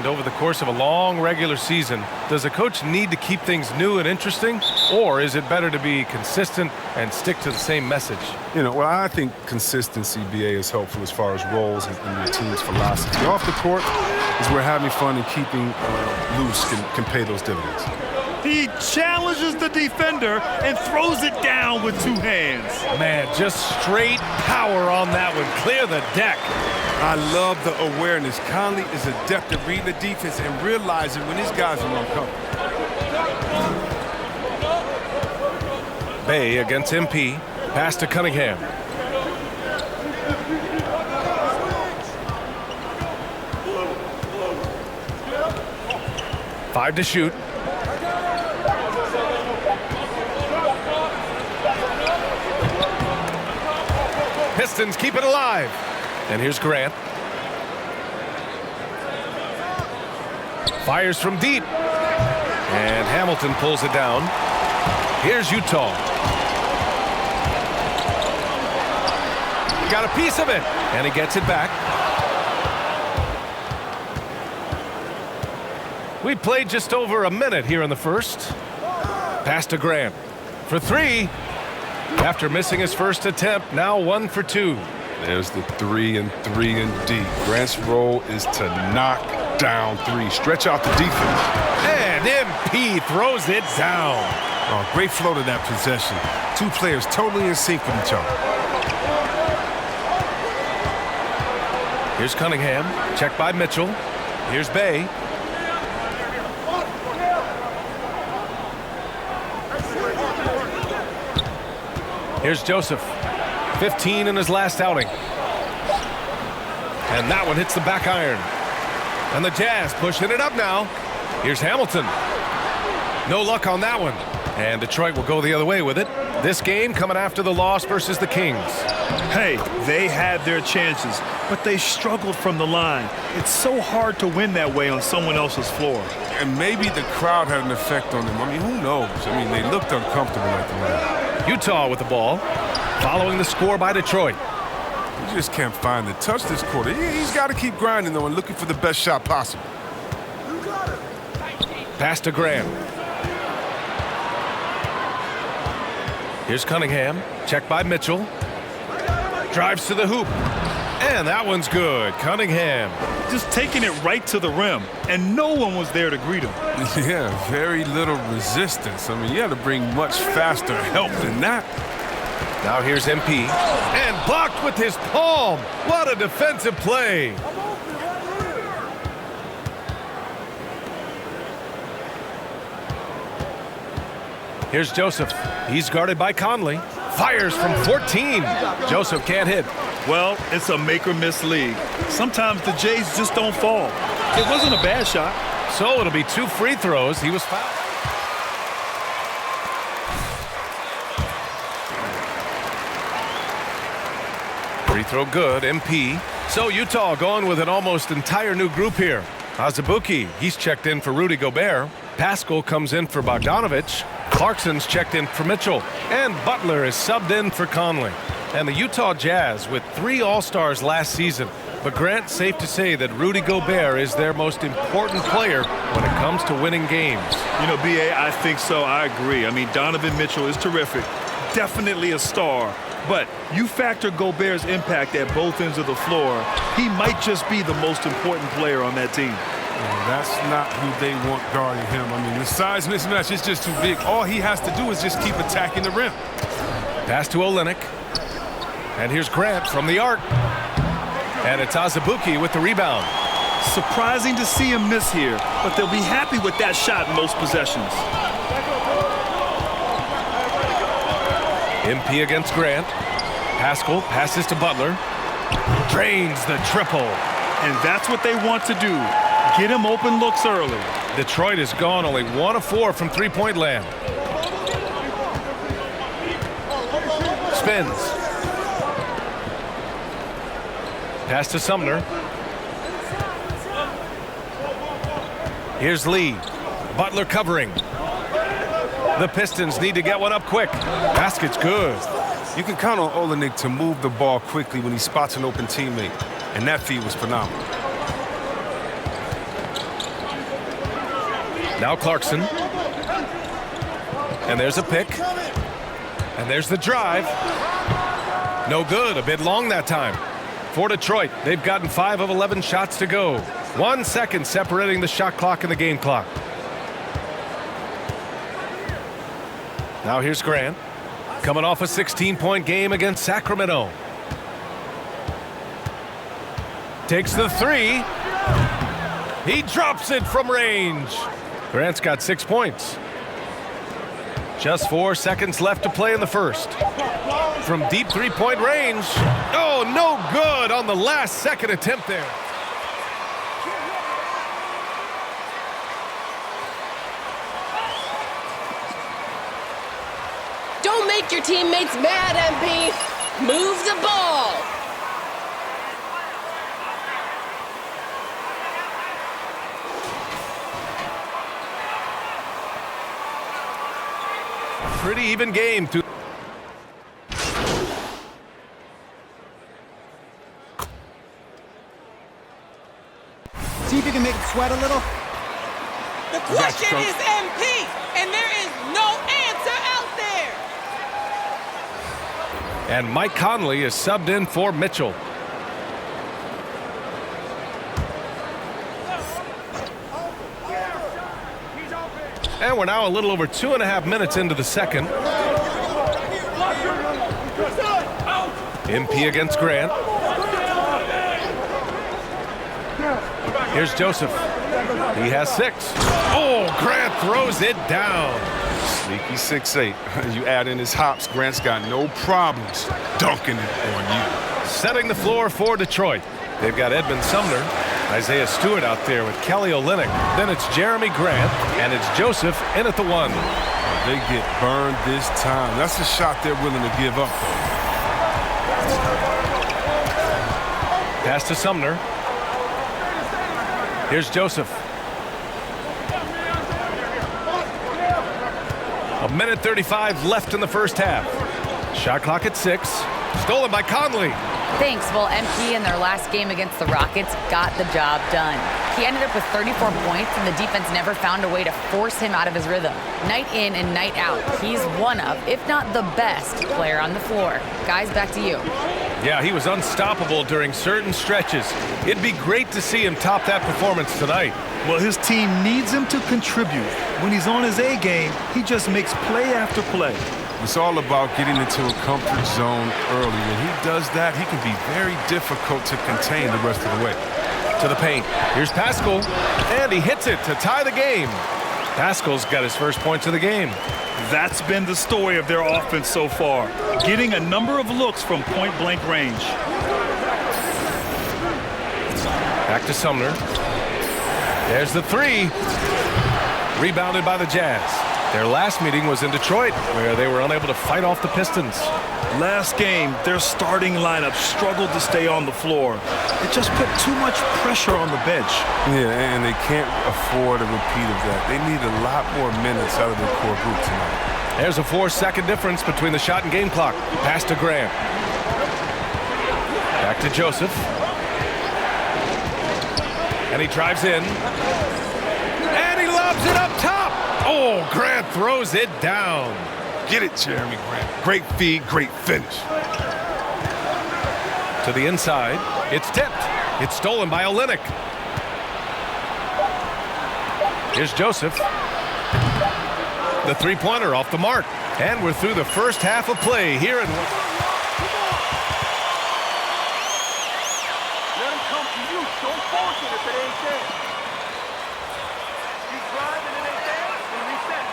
And over the course of a long regular season, does a coach need to keep things new and interesting, or is it better to be consistent and stick to the same message? Well, I think consistency, BA, is helpful as far as roles and your team's philosophy. Off the court is where having fun and keeping loose can pay those dividends. He challenges the defender and throws it down with two hands. Man, just straight power on that one. Clear the deck. I love the awareness. Conley is adept at reading the defense and realizing when his guys are uncovered. Bey against MP. Pass to Cunningham. Five to shoot. Pistons keep it alive. And here's Grant. Fires from deep. And Hamilton pulls it down. Here's Utah. Got a piece of it. And he gets it back. We played just over a minute here in the first. Pass to Grant. For three. After missing his first attempt, now 1 for 2. There's the 3 and D. Grant's role is to knock down 3. Stretch out the defense. And MP throws it down. Oh, great flow to that possession. Two players totally in sync with each other. Here's Cunningham. Checked by Mitchell. Here's Bey. Here's Joseph. 15 in his last outing. And that one hits the back iron. And the Jazz pushing it up now. Here's Hamilton. No luck on that one. And Detroit will go the other way with it. This game coming after the loss versus the Kings. Hey, they had their chances, but they struggled from the line. It's so hard to win that way on someone else's floor. And maybe the crowd had an effect on them. I mean, who knows? I mean, they looked uncomfortable at the line. Utah with the ball, following the score by Detroit. You just can't find the touch this quarter. He's got to keep grinding, though, and looking for the best shot possible. Pass to Graham. Here's Cunningham, checked by Mitchell. Drives to the hoop. And that one's good. Cunningham. Just taking it right to the rim, and no one was there to greet him. Yeah, very little resistance. I mean, you had to bring much faster help than that. Now here's MP. And blocked with his palm. What a defensive play. Here's Joseph. He's guarded by Conley. Fires from 14. Joseph can't hit. Well, it's a make-or-miss league. Sometimes the Jays just don't fall. It wasn't a bad shot. So it'll be 2 free throws. He was fouled. Free throw good, MP. So Utah going with an almost entire new group here. Azubuike, he's checked in for Rudy Gobert. Pascal comes in for Bogdanovich. Clarkson's checked in for Mitchell. And Butler is subbed in for Conley. And the Utah Jazz with 3 All-Stars last season. But Grant, safe to say that Rudy Gobert is their most important player when it comes to winning games. You know, B.A., I think so. I agree. I mean, Donovan Mitchell is terrific. Definitely a star. But you factor Gobert's impact at both ends of the floor, he might just be the most important player on that team. That's not who they want guarding him. I mean, the size mismatch is just too big. All he has to do is just keep attacking the rim. Pass to Olynyk. And here's Grant from the arc. And it's Azubuike with the rebound. Surprising to see him miss here, but they'll be happy with that shot in most possessions. MP against Grant. Pascal passes to Butler. Drains the triple. And that's what they want to do. Get him open looks early. Detroit has gone only 1 of 4 from three-point land. Spins. Pass to Sumner. Here's Lee. Butler covering. The Pistons need to get one up quick. Basket's good. You can count on Olynyk to move the ball quickly when he spots an open teammate. And that feed was phenomenal. Now Clarkson. And there's a pick. And there's the drive. No good. A bit long that time. For Detroit, they've gotten 5 of 11 shots to go. 1 second separating the shot clock and the game clock. Now here's Grant. Coming off a 16-point game against Sacramento. Takes the 3. He drops it from range. Grant's got 6 points. Just 4 seconds left to play in the first. From deep three-point range. Oh, no good on the last second attempt there. Don't make your teammates mad, MP. Move the ball. Pretty even game. See if you can make it sweat a little. The question is MP, and there is no answer out there. And Mike Conley is subbed in for Mitchell. And we're now a little over 2.5 minutes into the second. MP against Grant. Here's Joseph. He has 6. Oh, Grant throws it down. Sneaky 6'8". You add in his hops, Grant's got no problems dunking it on you. Setting the floor for Detroit. They've got Edmund Sumner, Isaiah Stewart out there with Kelly Olynyk. Then it's Jeremy Grant, and it's Joseph in at the 1. They get burned this time. That's a shot they're willing to give up. Pass to Sumner. Here's Joseph. 1:35 left in the first half. Shot clock at 6. Stolen by Conley. Thanks. Well, MP in their last game against the Rockets got the job done. He ended up with 34 points, and the defense never found a way to force him out of his rhythm. Night in and night out, he's one of, if not the best, player on the floor. Guys, back to you. Yeah, he was unstoppable during certain stretches. It'd be great to see him top that performance tonight. Well, his team needs him to contribute. When he's on his A game, he just makes play after play. It's all about getting into a comfort zone early. When he does that, he can be very difficult to contain the rest of the way. To the paint. Here's Pascal, and he hits it to tie the game. Pascal's got his first points of the game. That's been the story of their offense so far, getting a number of looks from point-blank range. Back to Sumner. There's the 3. Rebounded by the Jazz. Their last meeting was in Detroit, where they were unable to fight off the Pistons. Last game, their starting lineup struggled to stay on the floor. It just put too much pressure on the bench. Yeah, and they can't afford a repeat of that. They need a lot more minutes out of their core group tonight. There's a 4-second difference between the shot and game clock. Pass to Grant. Back to Joseph. And he drives in. And he lobs it up top. Oh, Grant throws it down. Get it, Jeremy Grant. Great feed, great finish. To the inside. It's tipped. It's stolen by Olynyk. Here's Joseph. The three-pointer off the mark. And we're through the first half of play here in... Let him come to you. Don't force it if it ain't there. You drive and it ain't there, and reset.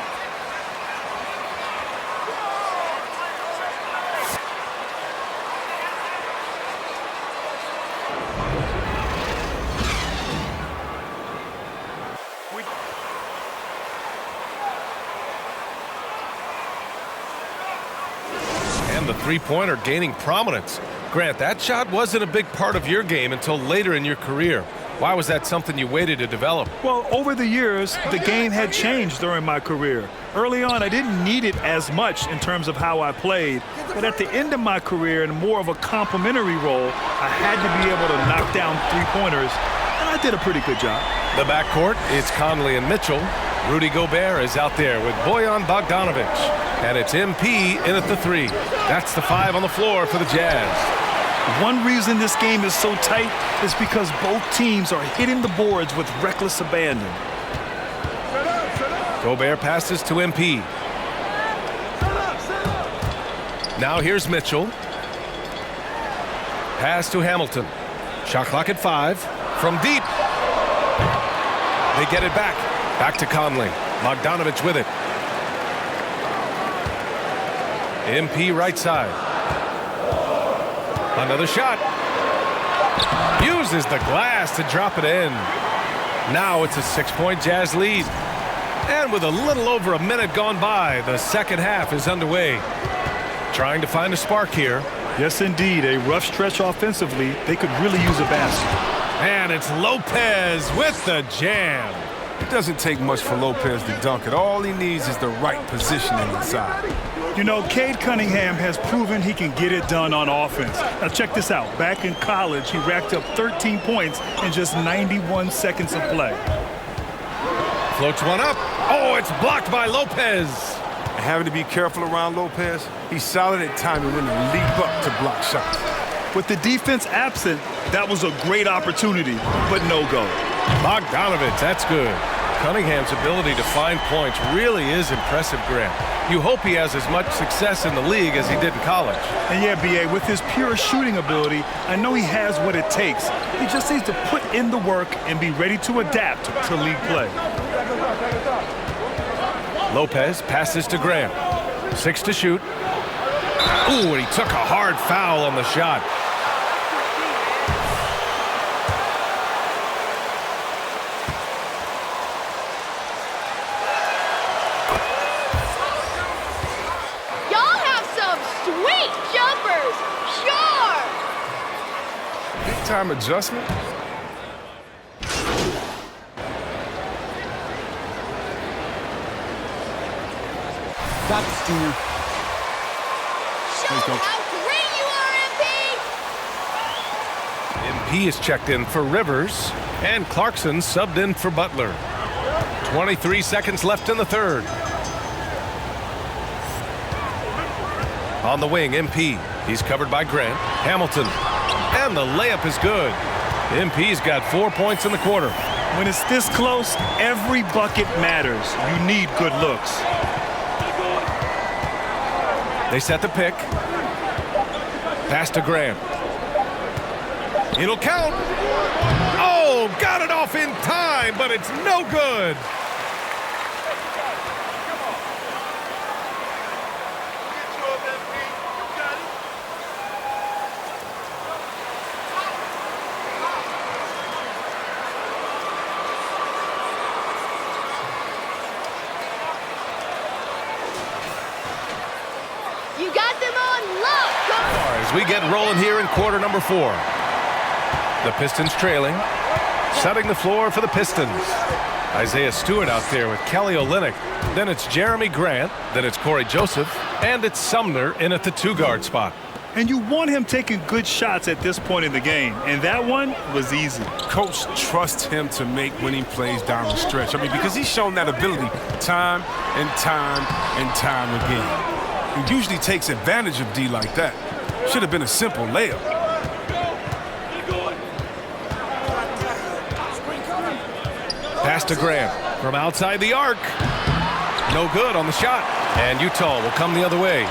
And the three-pointer gaining prominence. Grant, that shot wasn't a big part of your game until later in your career. Why was that something you waited to develop? Well, over the years, the game had changed during my career. Early on, I didn't need it as much in terms of how I played. But at the end of my career, in more of a complementary role, I had to be able to knock down three-pointers, and I did a pretty good job. The backcourt, it's Conley and Mitchell. Rudy Gobert is out there with Bojan Bogdanovic. And it's MP in at the 3. That's the 5 on the floor for the Jazz. One reason this game is so tight is because both teams are hitting the boards with reckless abandon. Gobert passes to MP. Now here's Mitchell. Pass to Hamilton. Shot clock at 5. From deep. They get it back. Back to Conley. Bogdanovic with it. MP right side. Another shot. Uses the glass to drop it in. Now it's a 6-point Jazz lead. And with a little over a minute gone by, the second half is underway. Trying to find a spark here. Yes, indeed. A rough stretch offensively. They could really use a basket. And it's Lopez with the jam. It doesn't take much for Lopez to dunk it. All he needs is the right positioning inside. You know, Cade Cunningham has proven he can get it done on offense. Now check this out. Back in college, he racked up 13 points in just 91 seconds of play. Floats one up. Oh, it's blocked by Lopez. And having to be careful around Lopez, he's solid at timing when to leap up to block shots. With the defense absent, that was a great opportunity, but no go. Bogdanovic, that's good. Cunningham's ability to find points really is impressive, Grant. You hope he has as much success in the league as he did in college. And yeah, B.A., with his pure shooting ability, I know he has what it takes. He just needs to put in the work and be ready to adapt to league play. Lopez passes to Grant. 6 to shoot. Ooh, and he took a hard foul on the shot. Y'all have some sweet jumpers. Sure. Big time adjustment. Got it, Junior. Show me how great you are, MP. MP is checked in for Rivers, and Clarkson subbed in for Butler. 23 seconds left in the third. On the wing, MP. He's covered by Grant. Hamilton. And the layup is good. MP's got 4 points in the quarter. When it's this close, every bucket matters. You need good looks. They set the pick. Pass to Grant. It'll count. Oh, got it off in time, but it's no good. You got them on lock. As we get rolling here in quarter number 4. The Pistons trailing. Setting the floor for the Pistons. Isaiah Stewart out there with Kelly Olynyk. Then it's Jeremy Grant. Then it's Corey Joseph. And it's Sumner in at the 2-guard spot. And you want him taking good shots at this point in the game. And that one was easy. Coach trusts him to make winning plays down the stretch. I mean, because he's shown that ability time and time and time again. He usually takes advantage of D like that. Should have been a simple layup. Pass to Grant from outside the arc. No good on the shot. And Utah will come the other way.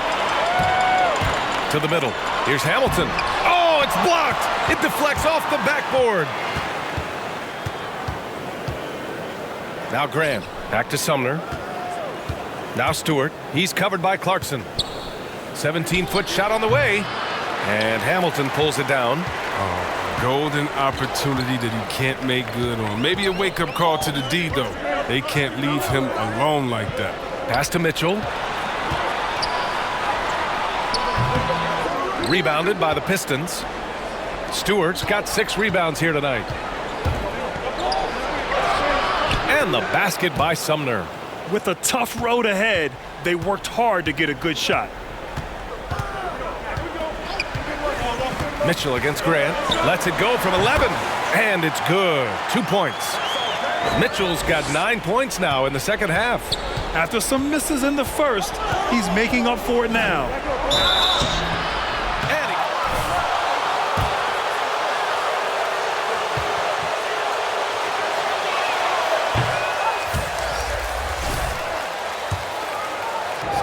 To the middle. Here's Hamilton. Oh, it's blocked. It deflects off the backboard. Now Grant. Back to Sumner. Now Stewart. He's covered by Clarkson. 17-foot shot on the way. And Hamilton pulls it down. Golden opportunity that he can't make good on. Maybe a wake-up call to the D, though. They can't leave him alone like that. Pass to Mitchell. Rebounded by the Pistons. Stewart's got 6 rebounds here tonight. And the basket by Sumner. With a tough road ahead, they worked hard to get a good shot. Mitchell against Grant. Lets it go from 11. And it's good. 2 points. Mitchell's got 9 points now in the second half. After some misses in the first, he's making up for it now.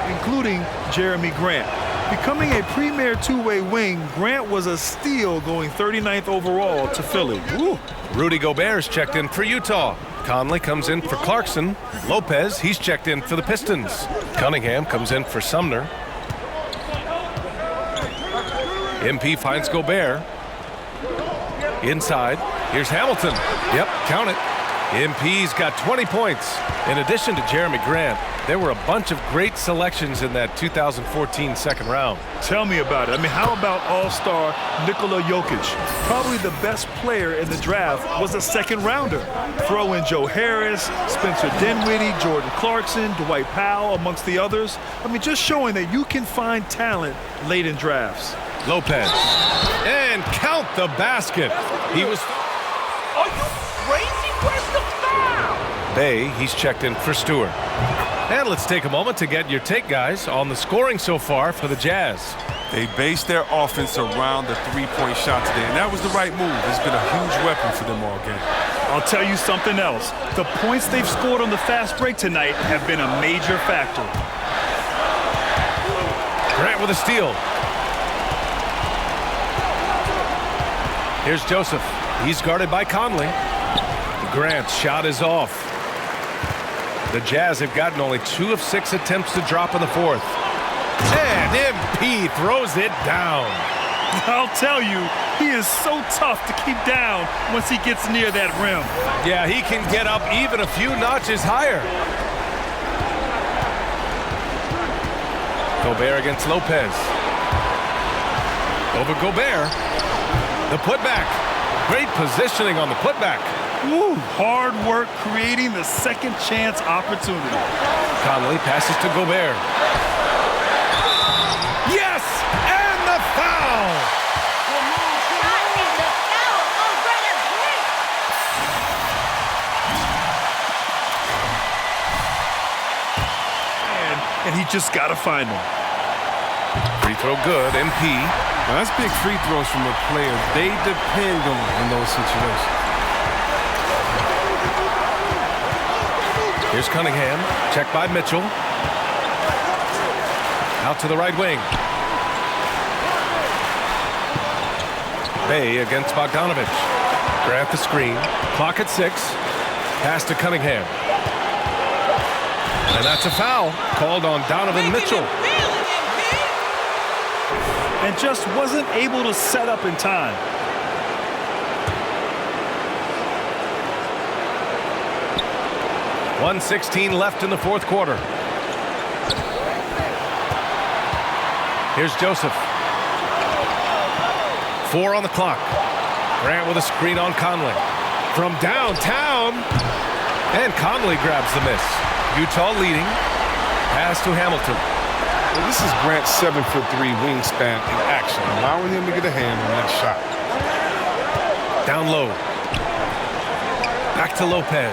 Including Jeremy Grant. Becoming a premier two-way wing, Grant was a steal going 39th overall to Philly. Woo. Rudy Gobert's checked in for Utah. Conley comes in for Clarkson. Lopez, he's checked in for the Pistons. Cunningham comes in for Sumner. MP finds Gobert. Inside, here's Hamilton. Yep, count it. MP's got 20 points. In addition to Jeremy Grant, there were a bunch of great selections in that 2014 second round. Tell me about it. I mean, how about all-star Nikola Jokic? Probably the best player in the draft was a second rounder. Throw in Joe Harris, Spencer Dinwiddie, Jordan Clarkson, Dwight Powell, amongst the others. I mean, just showing that you can find talent late in drafts. Lopez. And count the basket. He was... Are you crazy? Where's the foul? Bay, he's checked in for Stewart. And let's take a moment to get your take, guys, on the scoring so far for the Jazz. They based their offense around the three-point shot today, and that was the right move. It's been a huge weapon for them all game. I'll tell you something else. The points they've scored on the fast break tonight have been a major factor. Grant with a steal. Here's Joseph. He's guarded by Conley. Grant's shot is off. The Jazz have gotten only 2 of 6 attempts to drop in the fourth. And MP throws it down. I'll tell you, he is so tough to keep down once he gets near that rim. Yeah, he can get up even a few notches higher. Gobert against Lopez. Over Gobert. The putback. Great positioning on the putback. Woo, hard work creating the second chance opportunity. Conley passes to Gobert. Yes! And the foul! And he just got to find them. Free throw good, MP. Now, that's big free throws from a player they depend on in those situations. Here's Cunningham, checked by Mitchell. Out to the right wing. Bay against Bogdanovich. Grant the screen. Clock at 6. Pass to Cunningham. And that's a foul called on Donovan Mitchell. And just wasn't able to set up in time. .116 left in the fourth quarter. Here's Joseph. 4 on the clock. Grant with a screen on Conley. From downtown. And Conley grabs the miss. Utah leading. Pass to Hamilton. Well, this is Grant's 7'3" wingspan in action, allowing him to get a hand on that shot. Down low. Back to Lopez.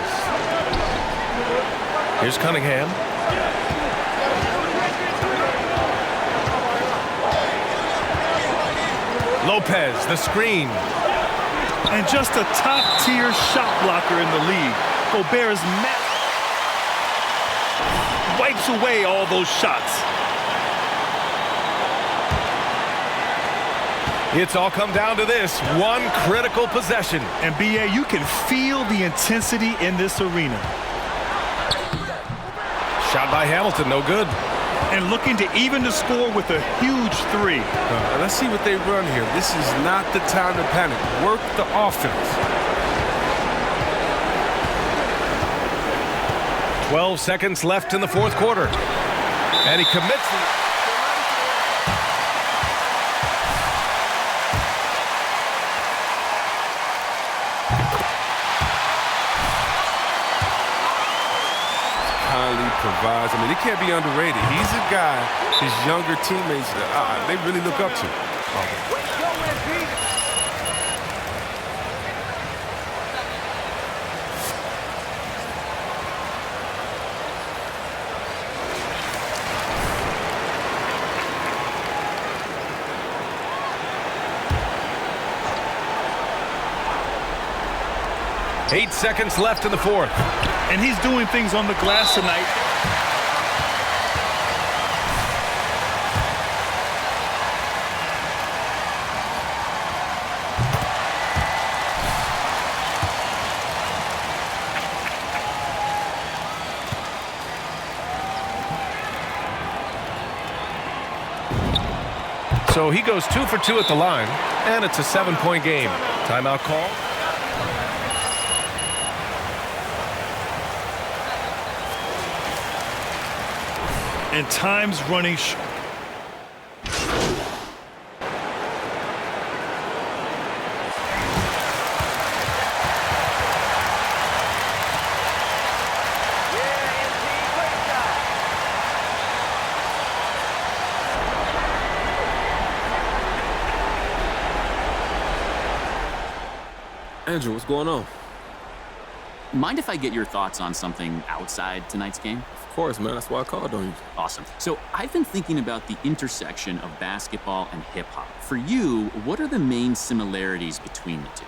Here's Cunningham. Lopez, the screen. And just a top-tier shot blocker in the league. Gobert's wipes away all those shots. It's all come down to this one critical possession. And BA, you can feel the intensity in this arena. Shot by Hamilton, no good. And looking to even the score with a huge 3. Let's see what they run here. This is not the time to panic. Work the offense. 12 seconds left in the fourth quarter. And he commits. Provides. I mean, he can't be underrated. He's a guy his younger teammates, they really look up to. 8 seconds left in the fourth. And he's doing things on the glass tonight. So he goes 2 for 2 at the line, and it's a 7-point game. Timeout call. And time's running Andrew, what's going on? Mind if I get your thoughts on something outside tonight's game? Of course, man. That's why I called on you. Awesome. So I've been thinking about the intersection of basketball and hip-hop. For you, what are the main similarities between the two?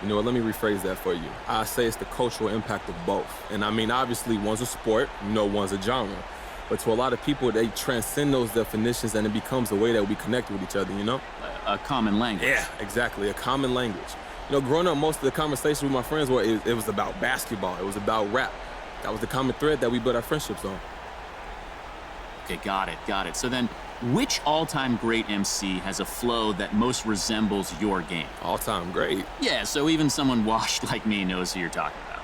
You know what? Let me rephrase that for you. I say it's the cultural impact of both. And I mean, obviously, one's a sport, one's a genre. But to a lot of people, they transcend those definitions and it becomes a way that we connect with each other, you know? A common language. Yeah, exactly. A common language. Growing up, most of the conversations with my friends it was about basketball. It was about rap. That was the common thread that we built our friendships on. Okay, got it. So then, which all-time great MC has a flow that most resembles your game? All-time great. Yeah, so even someone washed like me knows who you're talking about.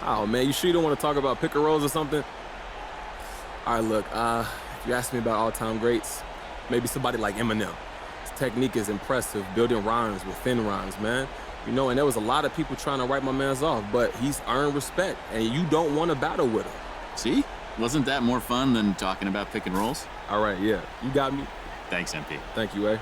Oh, man, you sure you don't want to talk about pick and rolls or something? All right, look, if you ask me about all-time greats, maybe somebody like Eminem. His technique is impressive, building rhymes within rhymes, man. And there was a lot of people trying to write my man's off, but he's earned respect, and you don't want to battle with him. See? Wasn't that more fun than talking about pick and rolls? All right, yeah, you got me. Thanks, MP. Thank you,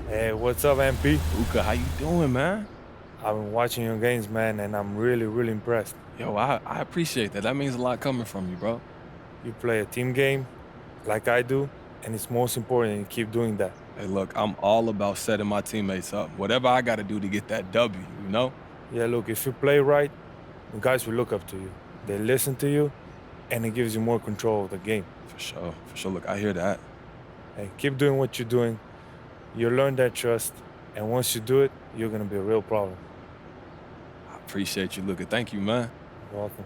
Hey, what's up, MP? Luka, how you doing, man? I've been watching your games, man, and I'm really, really impressed. Yo, I appreciate that. That means a lot coming from you, bro. You play a team game like I do, and it's most important you keep doing that. Hey, look, I'm all about setting my teammates up. Whatever I got to do to get that W, you know? Yeah, look, if you play right, the guys will look up to you. They listen to you, and it gives you more control of the game. For sure. Look, I hear that. Hey, keep doing what you're doing. You'll learn that trust, and once you do it, you're going to be a real problem. I appreciate you, Luka. Thank you, man. You're welcome.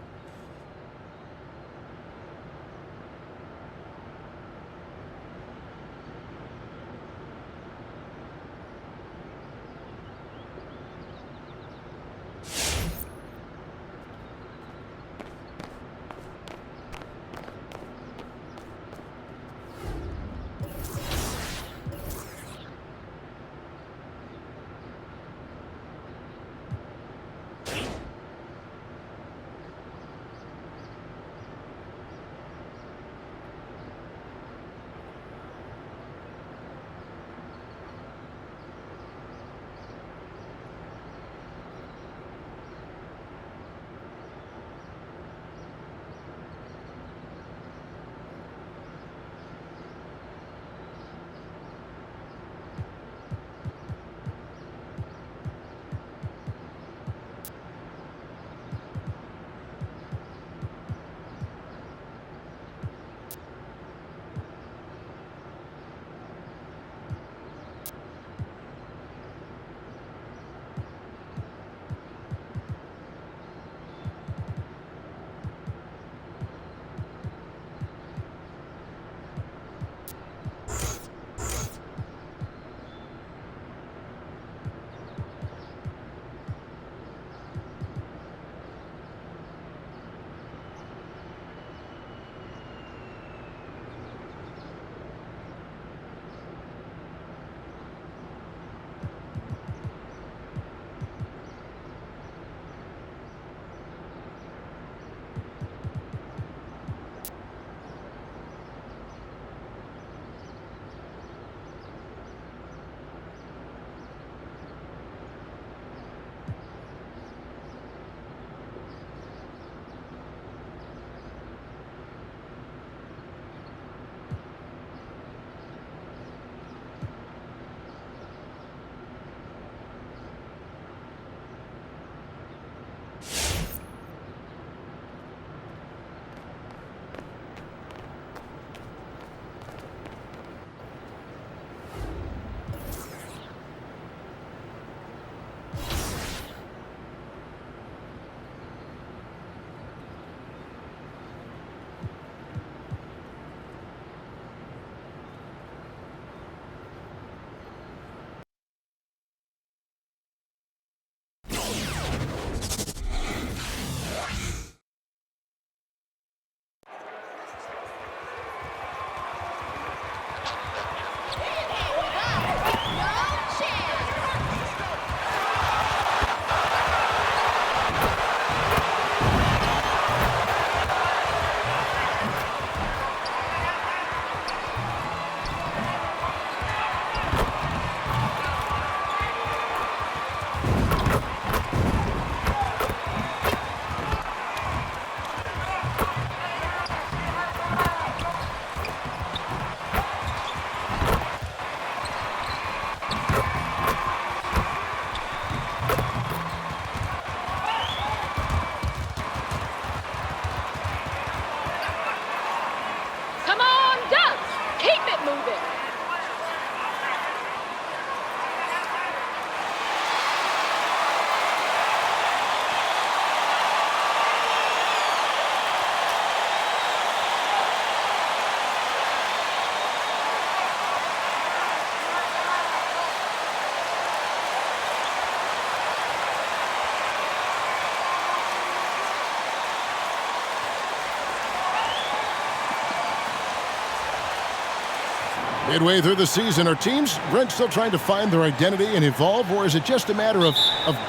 Midway through the season, are teams, Brent, still trying to find their identity and evolve, or is it just a matter of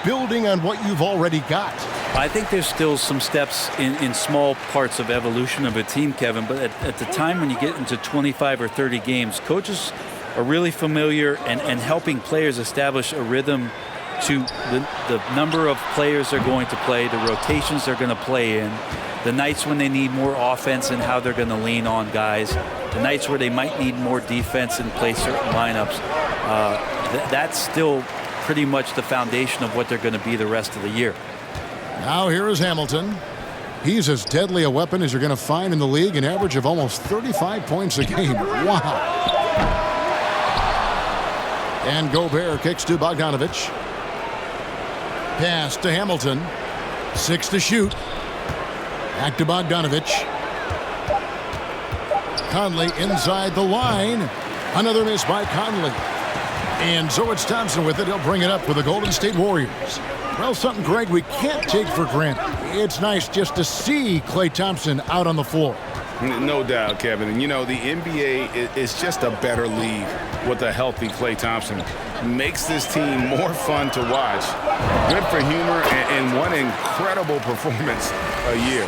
building on what you've already got? I think there's still some steps in small parts of evolution of a team, Kevin, but at the time when you get into 25 or 30 games, coaches are really familiar and helping players establish a rhythm to the number of players they're going to play, the rotations they're going to play in, the nights when they need more offense and how they're going to lean on guys, the nights where they might need more defense and play certain lineups. That's still pretty much the foundation of what they're going to be the rest of the year. Now here is Hamilton. He's as deadly a weapon as you're going to find in the league, an average of almost 35 points a game. Wow. And Gobert kicks to Bogdanovich. Pass to Hamilton. 6 to shoot. Back to Bogdanovich. Conley inside the line. Another miss by Conley. And so it's Thompson with it. He'll bring it up for the Golden State Warriors. Well, something, Greg, we can't take for granted. It's nice just to see Klay Thompson out on the floor. No doubt, Kevin. And, you know, the NBA is just a better league with a healthy Klay Thompson. Makes this team more fun to watch. Good for humor and one incredible performance a year.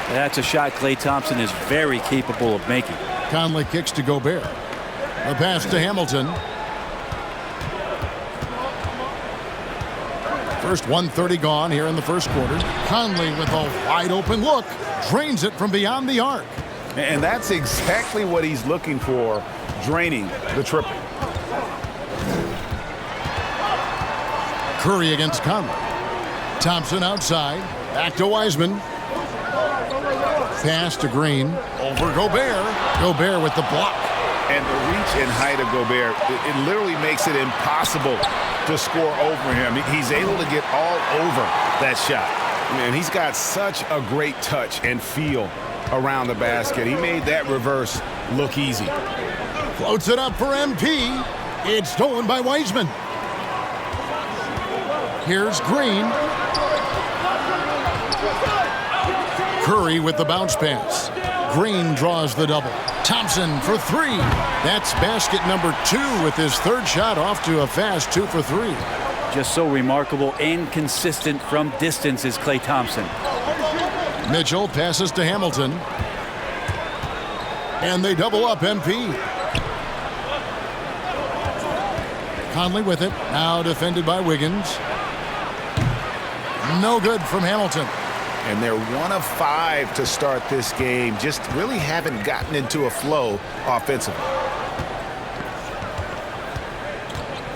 That's a shot Klay Thompson is very capable of making. Conley kicks to Gobert. The pass to Hamilton. First 1:30 gone here in the first quarter. Conley with a wide open look. Drains it from beyond the arc. And that's exactly what he's looking for, draining the triple. Curry against Conley. Thompson outside. Back to Wiseman. Pass to Green. Over Gobert. Gobert with the block. And the reach and height of Gobert, it literally makes it impossible to score over him. He's able to get all over that shot. Man, he's got such a great touch and feel around the basket. He made that reverse look easy. Floats it up for MP. It's stolen by Wiseman. Here's Green. Curry with the bounce pass. Green draws the double. Thompson for 3. That's basket number 2 with his third shot off to a fast 2 for 3. Just so remarkable and consistent from distance is Klay Thompson. Mitchell passes to Hamilton. And they double up MP. Conley with it. Now defended by Wiggins. No good from Hamilton. And they're 1 of 5 to start this game. Just really haven't gotten into a flow offensively.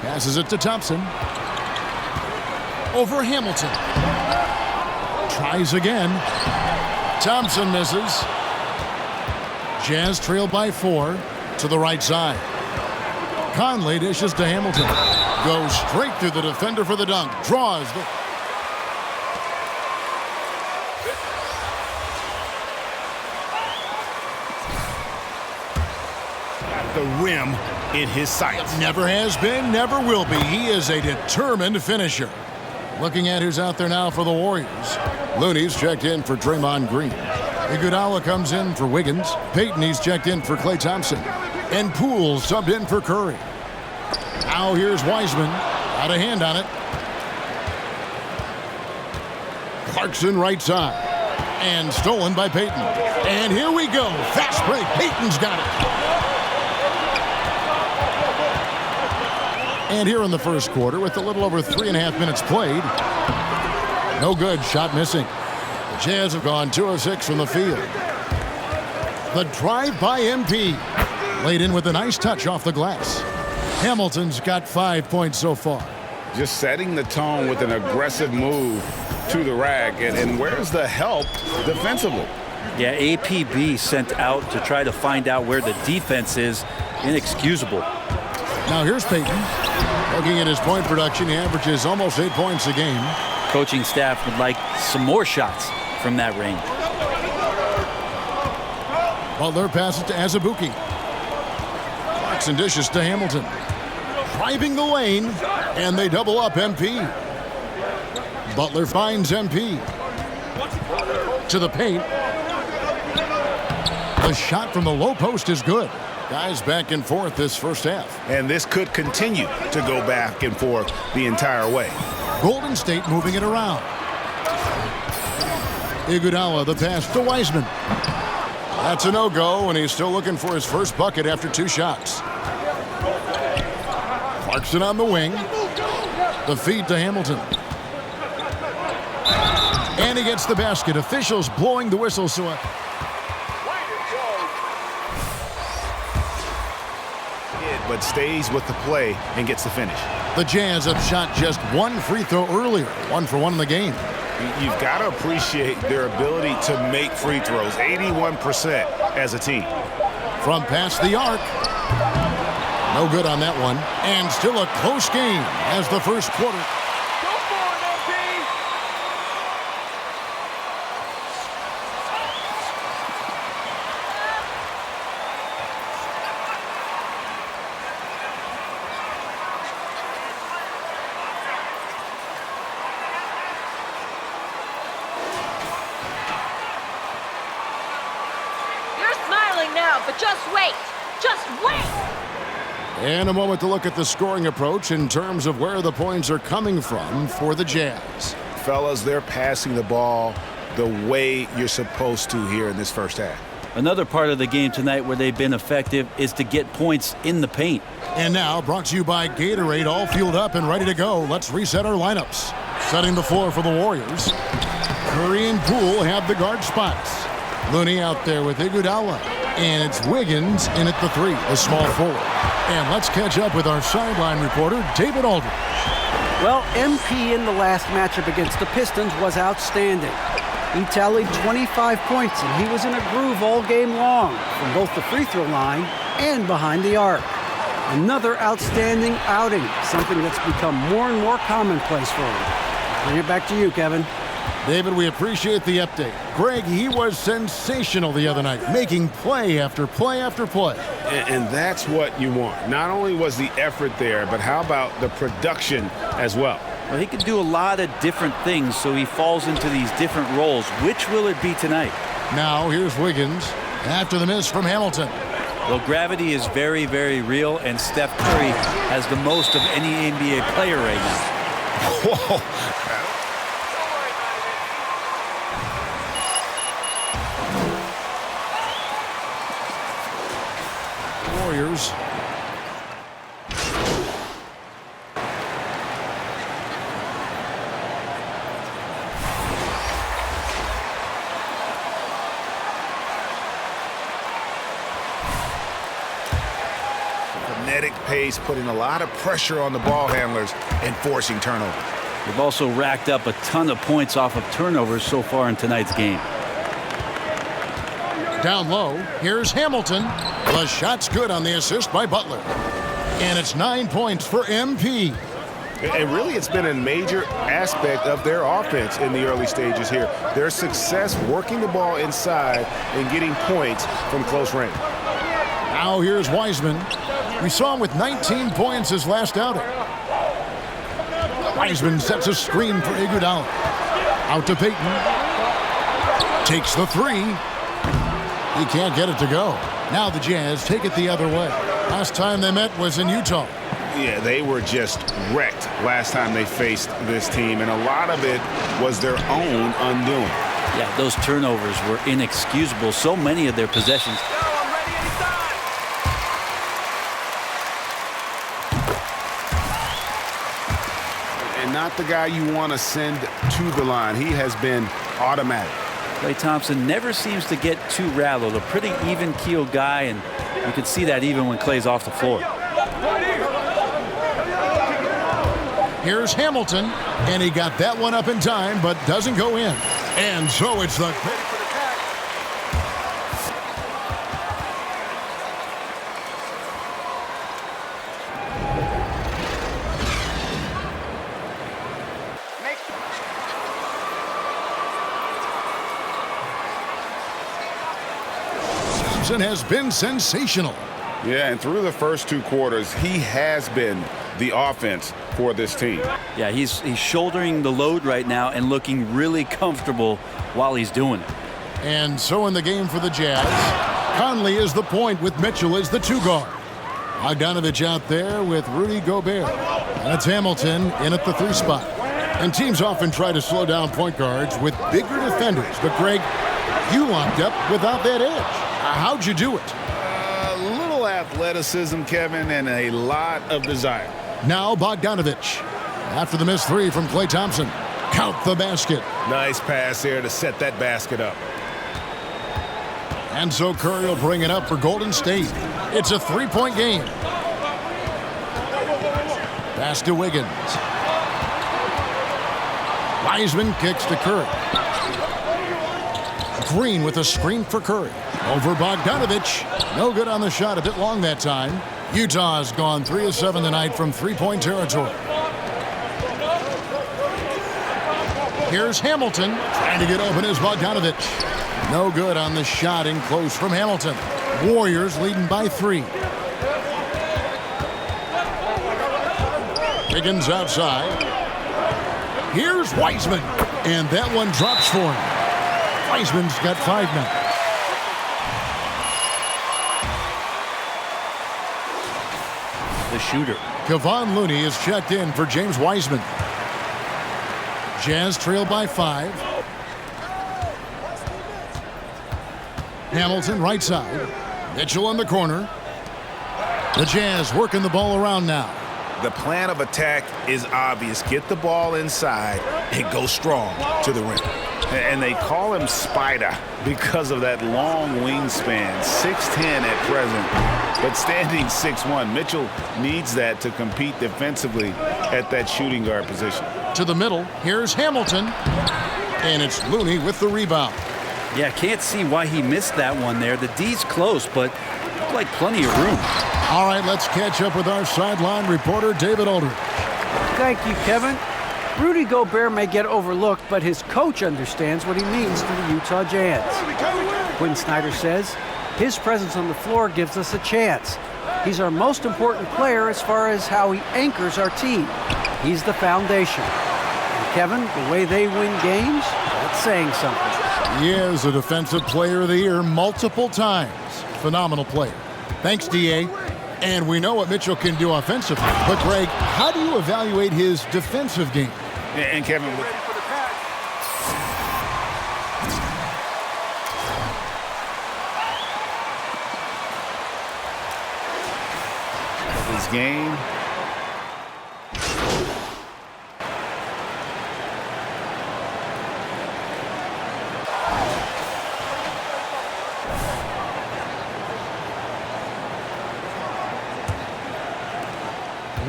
Passes it to Thompson. Over Hamilton. Tries again. Thompson misses. Jazz trail by 4 to the right side. Conley dishes to Hamilton. Goes straight through the defender for the dunk. Draws the... The rim in his sights. Never has been, never will be. He is a determined finisher. Looking at who's out there now for the Warriors. Looney's checked in for Draymond Green. Iguodala comes in for Wiggins. Payton, he's checked in for Klay Thompson. And Poole subbed in for Curry. Now here's Wiseman. Got a hand on it. Clarkson right side. And stolen by Payton. And here we go. Fast break. Payton's got it. And here in the first quarter, with a little over 3.5 minutes played, no good, shot missing. The Jazz have gone 2 of 6 from the field. The drive by MP, laid in with a nice touch off the glass. Hamilton's got 5 points so far. Just setting the tone with an aggressive move to the rack. And where's the help defensively? Yeah, APB sent out to try to find out where the defense is. Inexcusable. Now here's Payton. Looking at his point production, he averages almost 8 points a game. Coaching staff would like some more shots from that range. Butler passes to Azubuike. Clarkson dishes to Hamilton. Driving the lane, and they double up MP. Butler finds MP. To the paint. The shot from the low post is good. Guys back and forth this first half. And this could continue to go back and forth the entire way. Golden State moving it around. Iguodala, the pass to Wiseman. That's a no-go, and he's still looking for his first bucket after 2 shots. Clarkson on the wing. The feed to Hamilton. And he gets the basket. Officials blowing the whistle, so but stays with the play and gets the finish. The Jazz have shot just 1 free throw earlier, 1 for 1 in the game. You've got to appreciate their ability to make free throws, 81% as a team. From past the arc. No good on that one. And still a close game as the first quarter. But just wait. Just wait. And a moment to look at the scoring approach in terms of where the points are coming from for the Jazz. Fellas, they're passing the ball the way you're supposed to here in this first half. Another part of the game tonight where they've been effective is to get points in the paint. And now, brought to you by Gatorade, all fueled up and ready to go. Let's reset our lineups. Setting the floor for the Warriors. Curry and Poole have the guard spots. Looney out there with Iguodala. And it's Wiggins in at the 3, the small forward. And let's catch up with our sideline reporter, David Aldridge. Well, MP in the last matchup against the Pistons was outstanding. He tallied 25 points, and he was in a groove all game long from both the free throw line and behind the arc. Another outstanding outing, something that's become more and more commonplace for him. Bring it back to you, Kevin. David, we appreciate the update. Greg, he was sensational the other night, making play after play after play. And that's what you want. Not only was the effort there, but how about the production as well? Well, he can do a lot of different things, so he falls into these different roles. Which will it be tonight? Now, here's Wiggins after the miss from Hamilton. Well, gravity is very, very real, and Steph Curry has the most of any NBA player right now. Whoa. Warriors. Frenetic pace, putting a lot of pressure on the ball handlers and forcing turnovers. They've also racked up a ton of points off of turnovers so far in tonight's game. Down low, here's Hamilton. The shot's good on the assist by Butler. And it's 9 points for MP. And really, it's been a major aspect of their offense in the early stages here. Their success working the ball inside and getting points from close range. Now here's Wiseman. We saw him with 19 points his last outing. Wiseman sets a screen for Iguodala. Out to Payton. Takes the 3. He can't get it to go. Now the Jazz take it the other way. Last time they met was in Utah. Yeah, they were just wrecked last time they faced this team, and a lot of it was their own undoing. Yeah, those turnovers were inexcusable. So many of their possessions. And not the guy you want to send to the line. He has been automatic. Klay Thompson never seems to get too rattled. A pretty even-keeled guy, and you can see that even when Klay's off the floor. Here's Hamilton, and he got that one up in time, but doesn't go in. And so it's the... has been sensational. Yeah, and through the first 2 quarters, he has been the offense for this team. Yeah, he's shouldering the load right now and looking really comfortable while he's doing it. And so in the game for the Jazz, Conley is the point with Mitchell as the 2 guard. Bogdanovich out there with Rudy Gobert. That's Hamilton in at the 3 spot. And teams often try to slow down point guards with bigger defenders. But, Greg, you locked up without that edge. How'd you do it? A little athleticism, Kevin, and a lot of desire. Now Bogdanovich. After the missed 3 from Klay Thompson. Count the basket. Nice pass there to set that basket up. And so Curry will bring it up for Golden State. It's a 3-point game. Pass to Wiggins. Wiseman kicks to Curry. Green with a screen for Curry. Over Bogdanovich. No good on the shot. A bit long that time. Utah's gone 3 of 7 tonight from 3-point territory. Here's Hamilton. Trying to get open is Bogdanovich. No good on the shot in close from Hamilton. Warriors leading by 3. Wiggins outside. Here's Wiseman. And that one drops for him. Wiseman's got 5 now. The shooter. Kevon Looney is checked in for James Wiseman. Jazz trail by 5. Hamilton right side. Mitchell in the corner. The Jazz working the ball around now. The plan of attack is obvious. Get the ball inside and go strong to the rim. And they call him Spider because of that long wingspan. 6'10" at present, but standing 6'1". Mitchell needs that to compete defensively at that shooting guard position. To the middle, here's Hamilton. And it's Looney with the rebound. Yeah, can't see why he missed that one there. The D's close, but looked like plenty of room. All right, let's catch up with our sideline reporter, David Aldridge. Thank you, Kevin. Rudy Gobert may get overlooked, but his coach understands what he means to the Utah Jazz. Quinn Snyder says, his presence on the floor gives us a chance. He's our most important player as far as how he anchors our team. He's the foundation. And Kevin, the way they win games, that's saying something. He is a Defensive Player of the Year multiple times. Phenomenal player. Thanks, D.A. And we know what Mitchell can do offensively. But, Greg, how do you evaluate his defensive game? And Kevin, his game.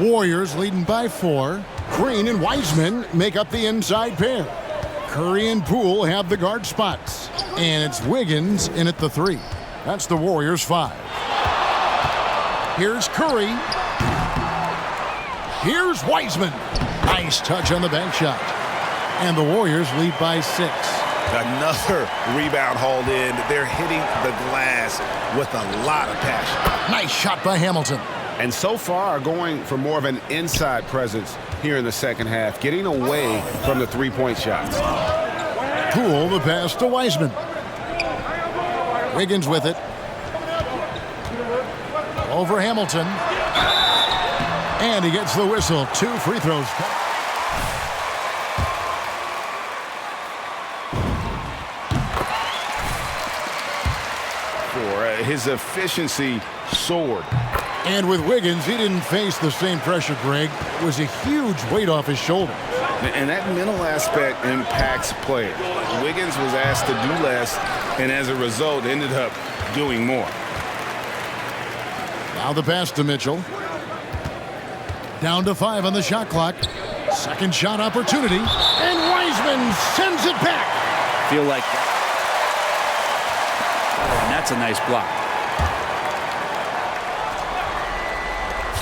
Warriors leading by 4. Green and Wiseman make up the inside pair. Curry and Poole have the guard spots. And it's Wiggins in at the 3. That's the Warriors' 5. Here's Curry. Here's Wiseman. Nice touch on the bank shot. And the Warriors lead by 6. Another rebound hauled in. They're hitting the glass with a lot of passion. Nice shot by Hamilton. And so far going for more of an inside presence here in the second half, getting away from the three-point shots. Poole the pass to Wiseman. Wiggins with it. Over Hamilton. And he gets the whistle. 2 free throws. His efficiency soared. And with Wiggins, he didn't face the same pressure, Greg. It was a huge weight off his shoulders. And that mental aspect impacts players. Wiggins was asked to do less, and as a result, ended up doing more. Now the pass to Mitchell. Down to 5 on the shot clock. Second shot opportunity. And Wiseman sends it back. Feel like that. And that's a nice block.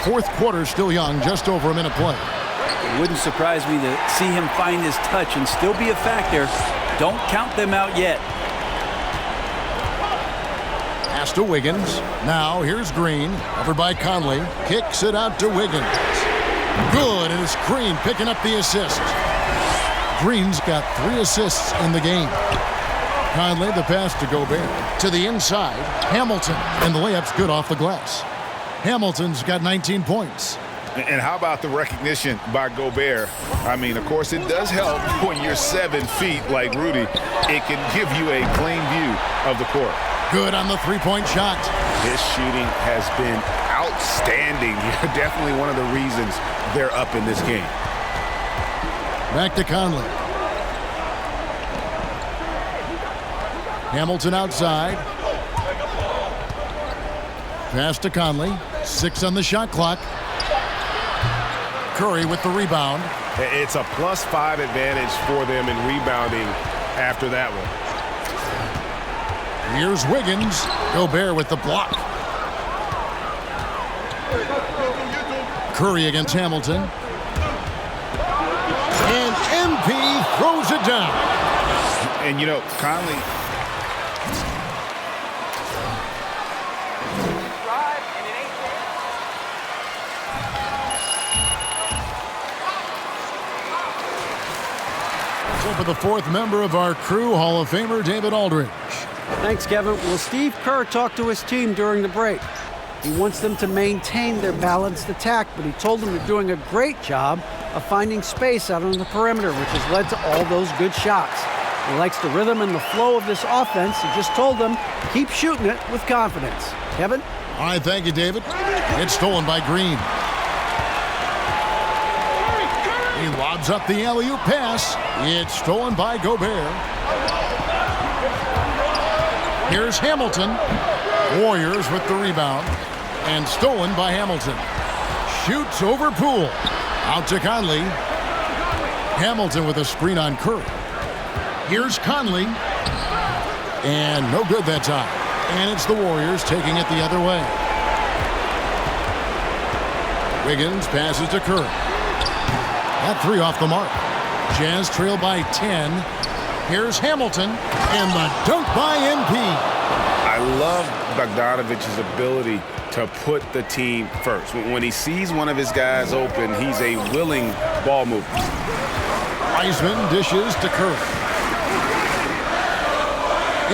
Fourth quarter still young, just over a minute play. It wouldn't surprise me to see him find his touch and still be a factor. Don't count them out yet. Pass to Wiggins. Now here's Green. Over by Conley. Kicks it out to Wiggins. Good, and it's Green picking up the assist. Green's got 3 assists in the game. Conley, the pass to Gobert. To the inside, Hamilton. And the layup's good off the glass. Hamilton's got 19 points. And how about the recognition by Gobert? I mean, of course, it does help when you're 7 feet like Rudy. It can give you a plain view of the court. Good on the three-point shot. His shooting has been outstanding. Definitely one of the reasons they're up in this game. Back to Conley. Hamilton outside. Pass to Conley. 6 on the shot clock. Curry with the rebound. It's a +5 advantage for them in rebounding after that one. Here's Wiggins. Gobert with the block. Curry against Hamilton. And MP throws it down. And, you know, Conley... For the fourth member of our crew, Hall of Famer David Aldridge. Thanks, Kevin. Well, Steve Kerr talked to his team during the break. He wants them to maintain their balanced attack, but he told them they're doing a great job of finding space out on the perimeter, which has led to all those good shots. He likes the rhythm and the flow of this offense. He just told them, keep shooting it with confidence. Kevin? All right, thank you, David. It's stolen by Green. He lobs up the alley-oop pass. It's stolen by Gobert. Here's Hamilton. Warriors with the rebound. And stolen by Hamilton. Shoots over Poole. Out to Conley. Hamilton with a screen on Curry. Here's Conley. And no good that time. And it's the Warriors taking it the other way. Wiggins passes to Curry. That 3 off the mark. Jazz trail by 10. Here's Hamilton. And the dunk by MP. I love Bogdanovich's ability to put the team first. When he sees one of his guys open, he's a willing ball mover. Wiseman dishes to Curry.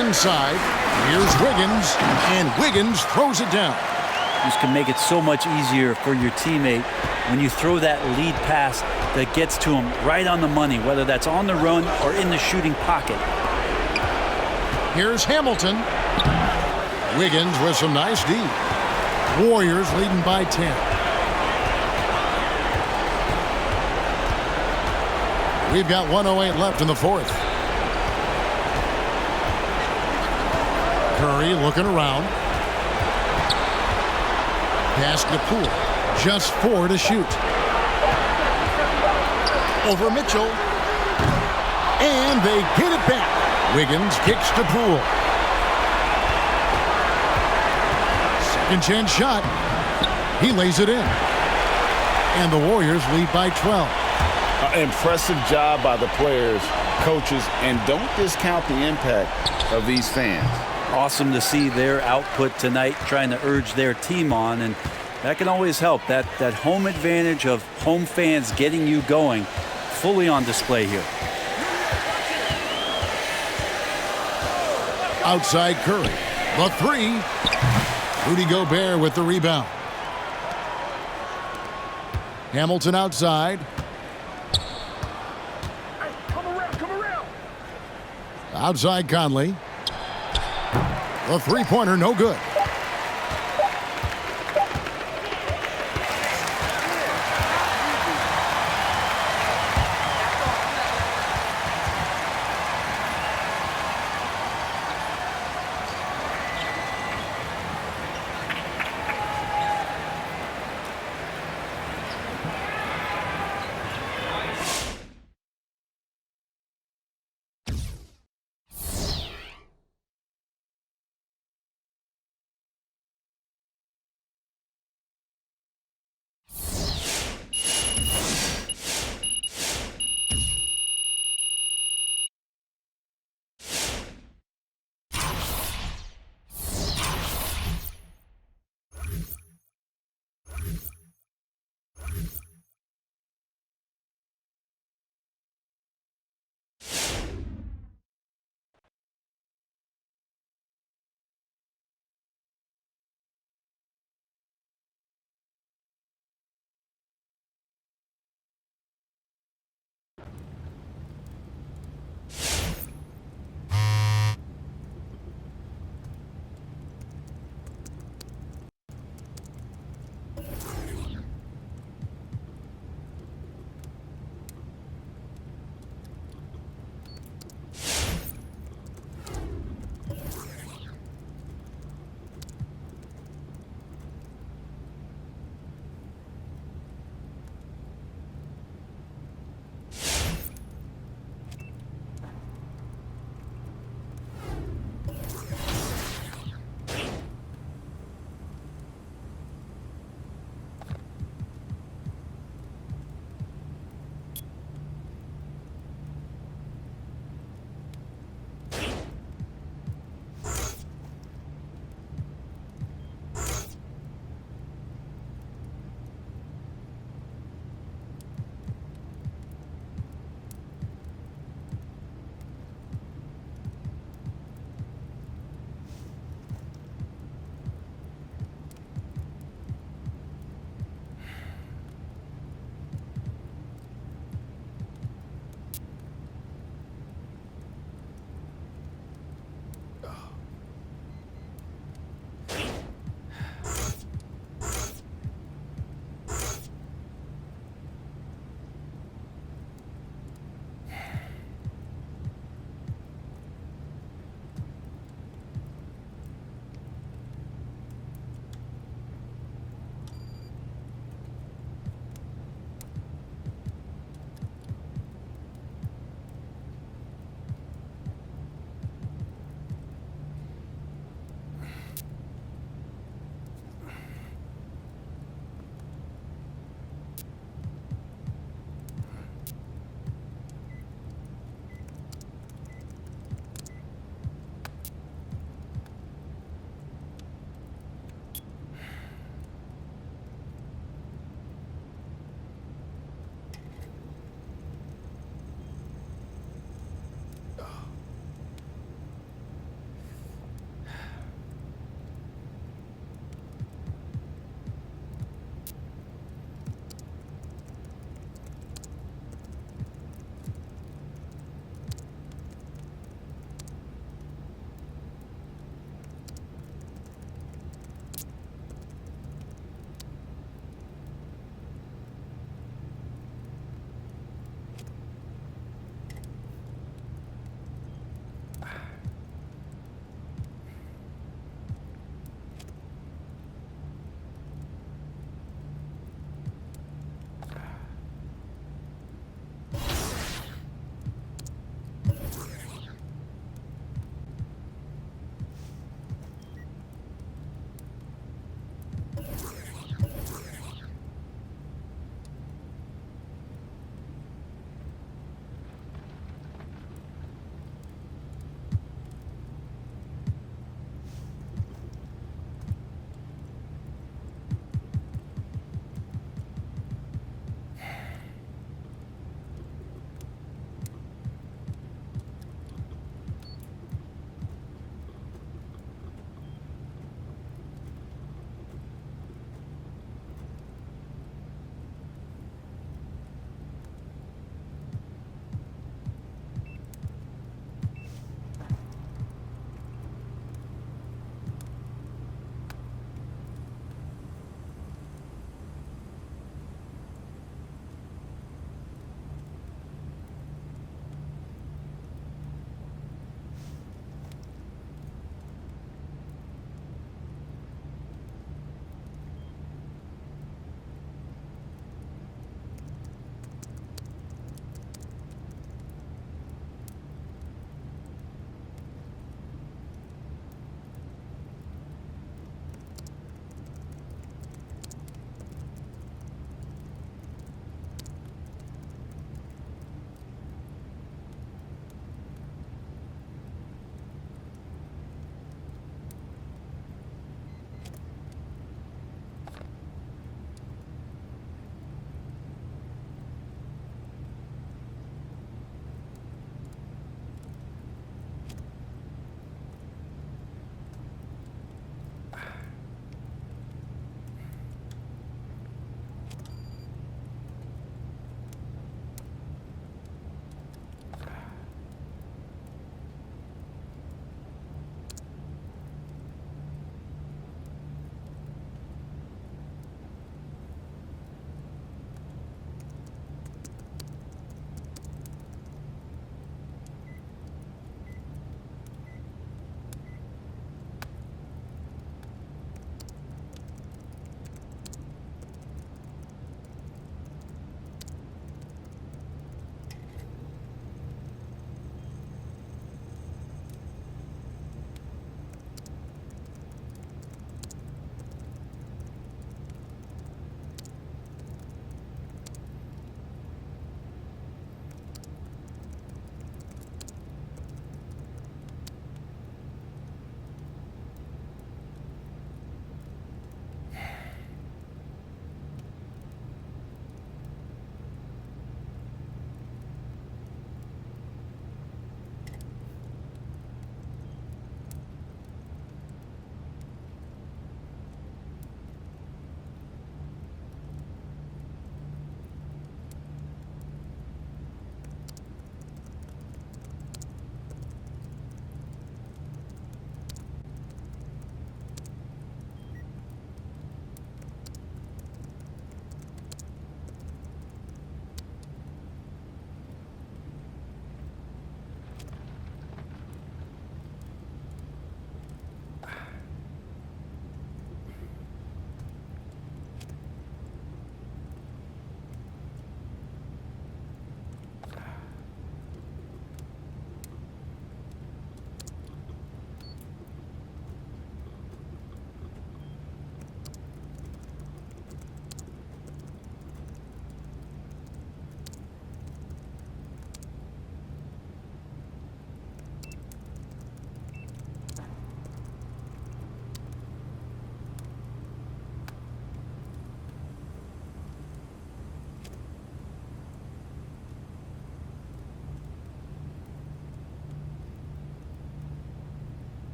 Inside, here's Wiggins, and Wiggins throws it down. This can make it so much easier for your teammate when you throw that lead pass that gets to him right on the money, whether that's on the run or in the shooting pocket. Here's Hamilton. Wiggins with some nice D. Warriors leading by 10. We've got 1:08 left in the fourth. Curry looking around. Pass to Poole. Just 4 to shoot. Over Mitchell. And they get it back. Wiggins kicks to Poole. Second chance shot. He lays it in. And the Warriors lead by 12. Impressive job by the players, coaches, and don't discount the impact of these fans. Awesome to see their output tonight, trying to urge their team on, and that can always help. That home advantage of home fans getting you going, fully on display here. Outside Curry. The 3. Rudy Gobert with the rebound. Hamilton outside. Come around. Outside Conley. The three-pointer no good.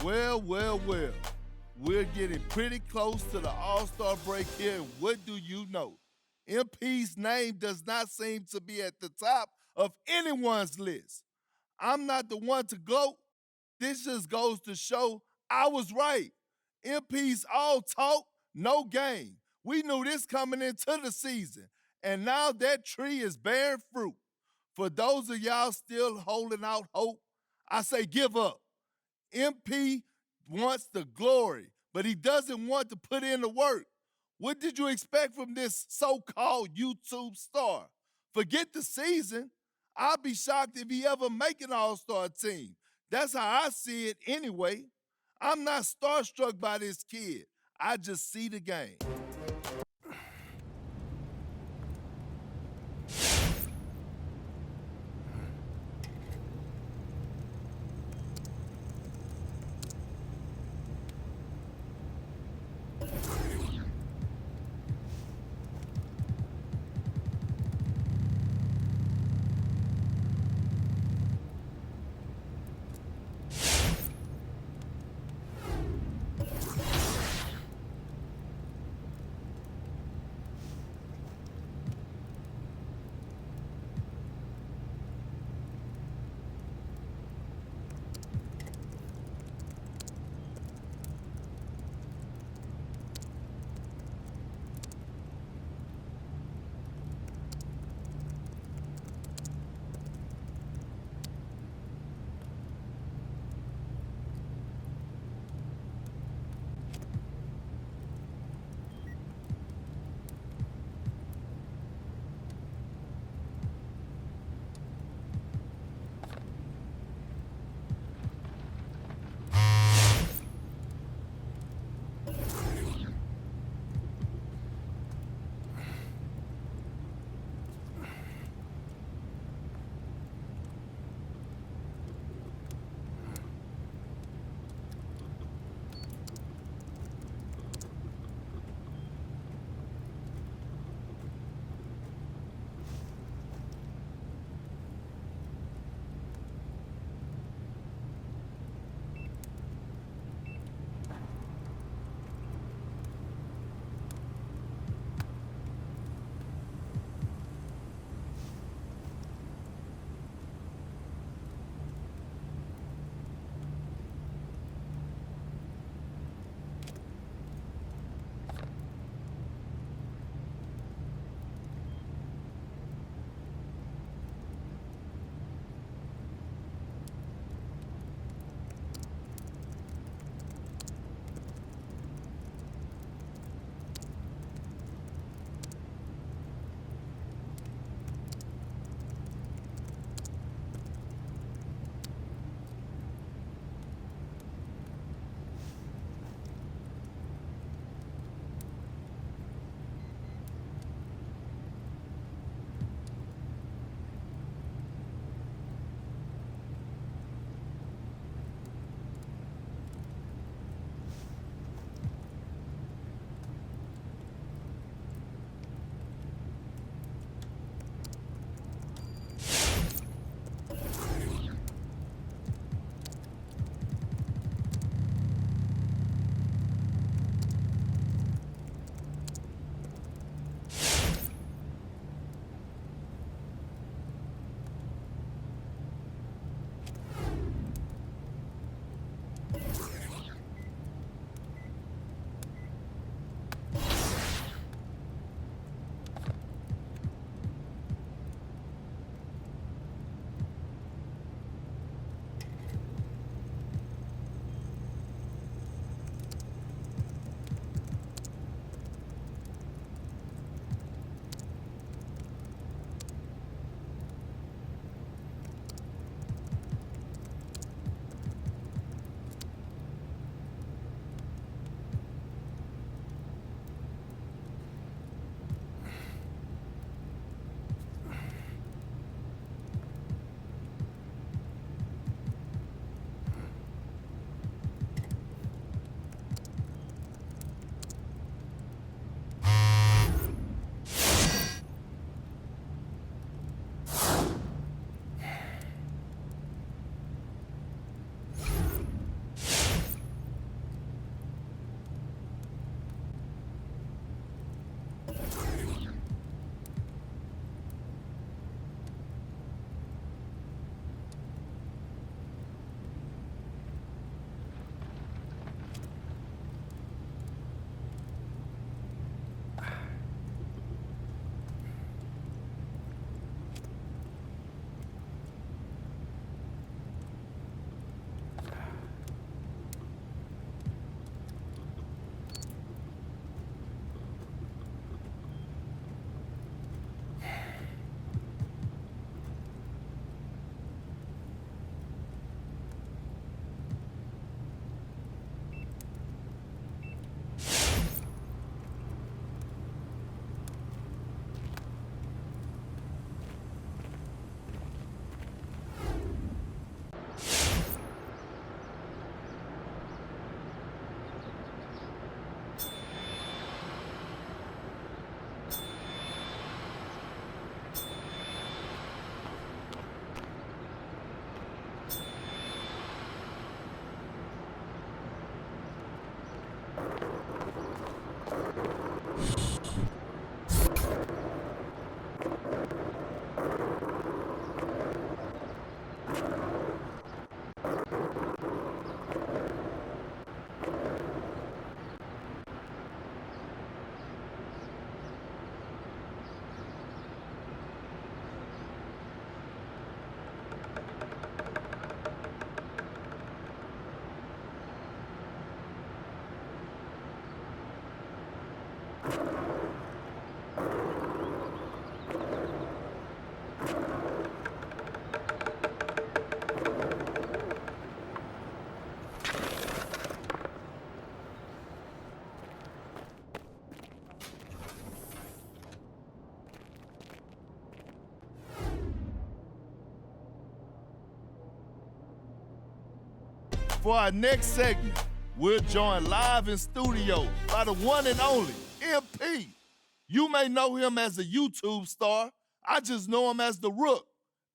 Well, well, well. We're getting pretty close to the All-Star break here, and what do you know? MP's name does not seem to be at the top of anyone's list. I'm not the one to gloat. This just goes to show I was right. MP's all talk, no game. We knew this coming into the season, and now that tree is bearing fruit. For those of y'all still holding out hope, I say give up. MP wants the glory, but he doesn't want to put in the work. What did you expect from this so-called YouTube star? Forget the season. I'll be shocked if he ever make an all-star team. That's how I see it anyway. I'm not starstruck by this kid. I just see the game. For our next segment, we're joined live in studio by the one and only MP. You may know him as a YouTube star. I just know him as the Rook.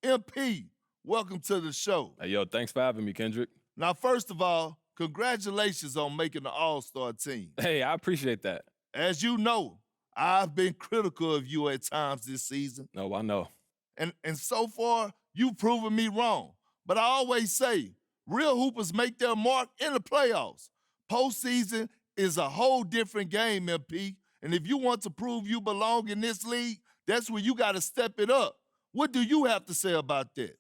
MP, welcome to the show. Hey, yo, thanks for having me, Kendrick. Now, first of all, congratulations on making the All-Star team. Hey, I appreciate that. As you know, I've been critical of you at times this season. No, I know. And so far, you've proven me wrong. But I always say, real hoopers make their mark in the playoffs. Postseason is a whole different game, MP. And if you want to prove you belong in this league, that's where you got to step it up. What do you have to say about that?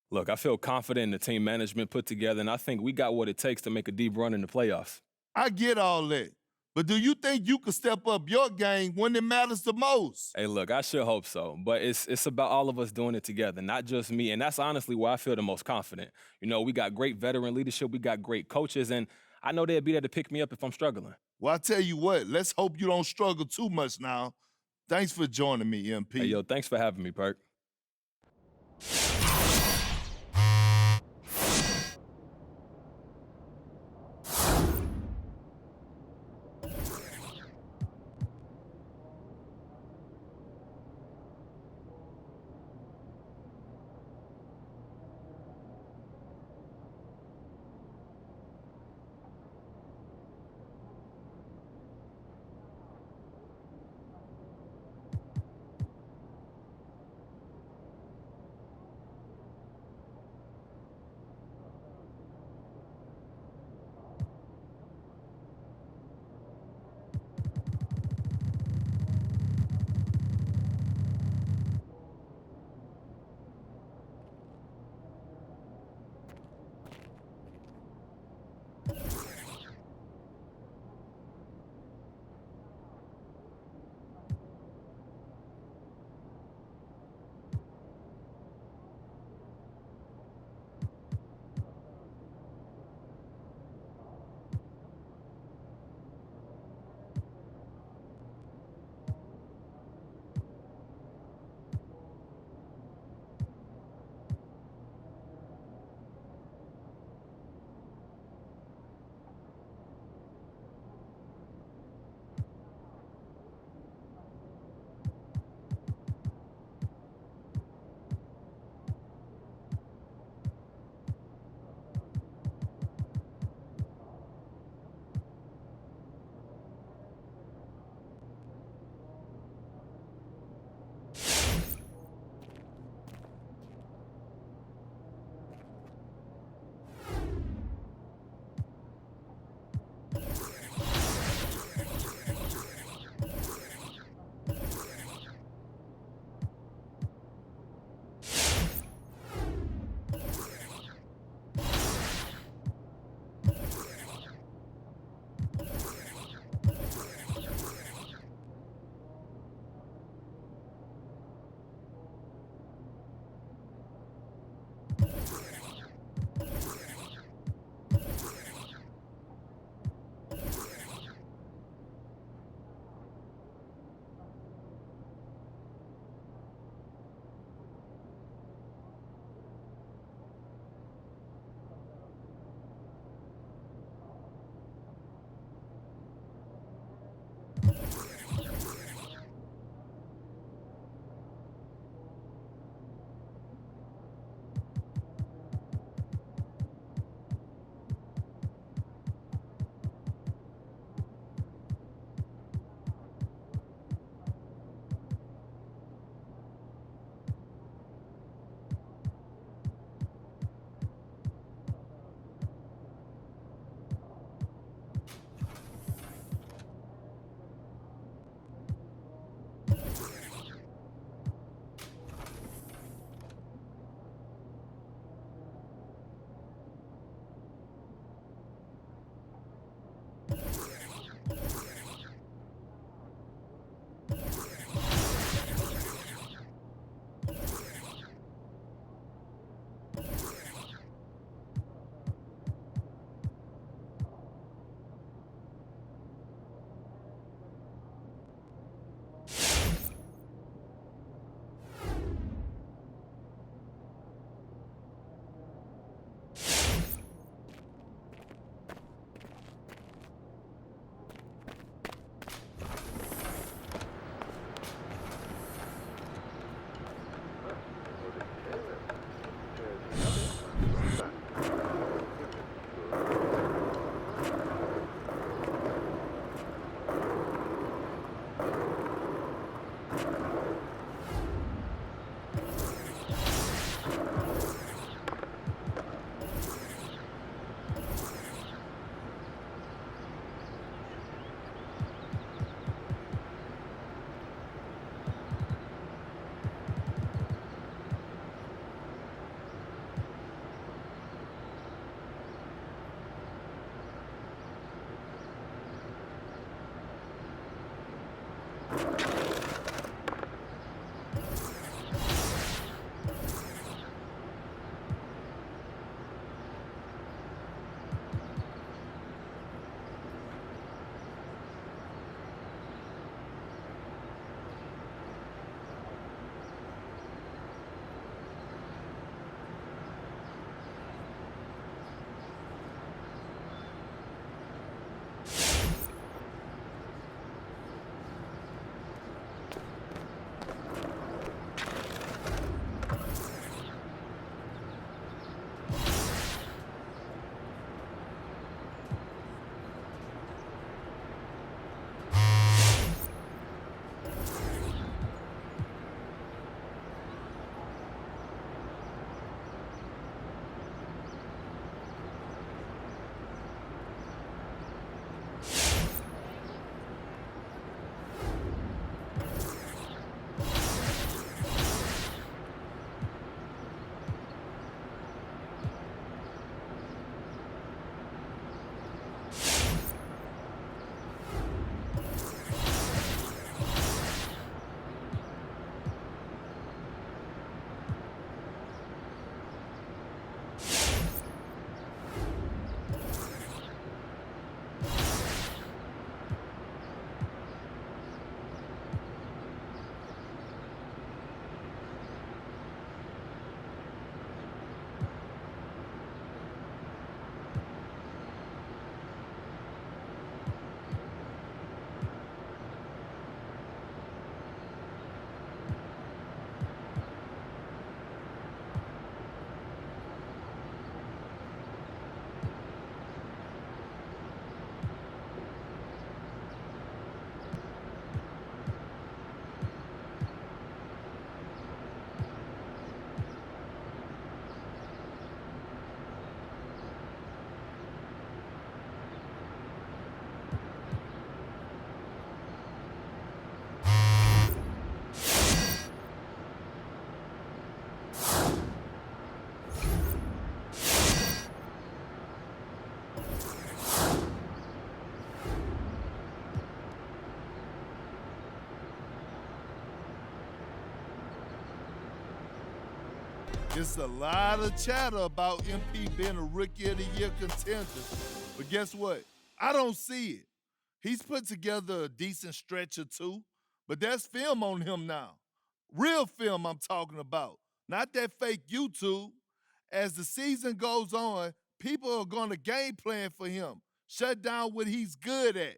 Look, I feel confident in the team management put together, and I think we got what it takes to make a deep run in the playoffs. I get all that. But do you think you could step up your game when it matters the most? Hey, look, I sure hope so. But it's about all of us doing it together, not just me. And that's honestly where I feel the most confident. You know, we got great veteran leadership. We got great coaches. And I know they'll be there to pick me up if I'm struggling. Well, I tell you what, let's hope you don't struggle too much now. Thanks for joining me, MP. Hey, yo, thanks for having me, Perk. It's a lot of chatter about MP being a Rookie of the Year contender. But guess what? I don't see it. He's put together a decent stretch or two, but there's film on him now. Real film I'm talking about, not that fake YouTube. As the season goes on, people are going to game plan for him, shut down what he's good at.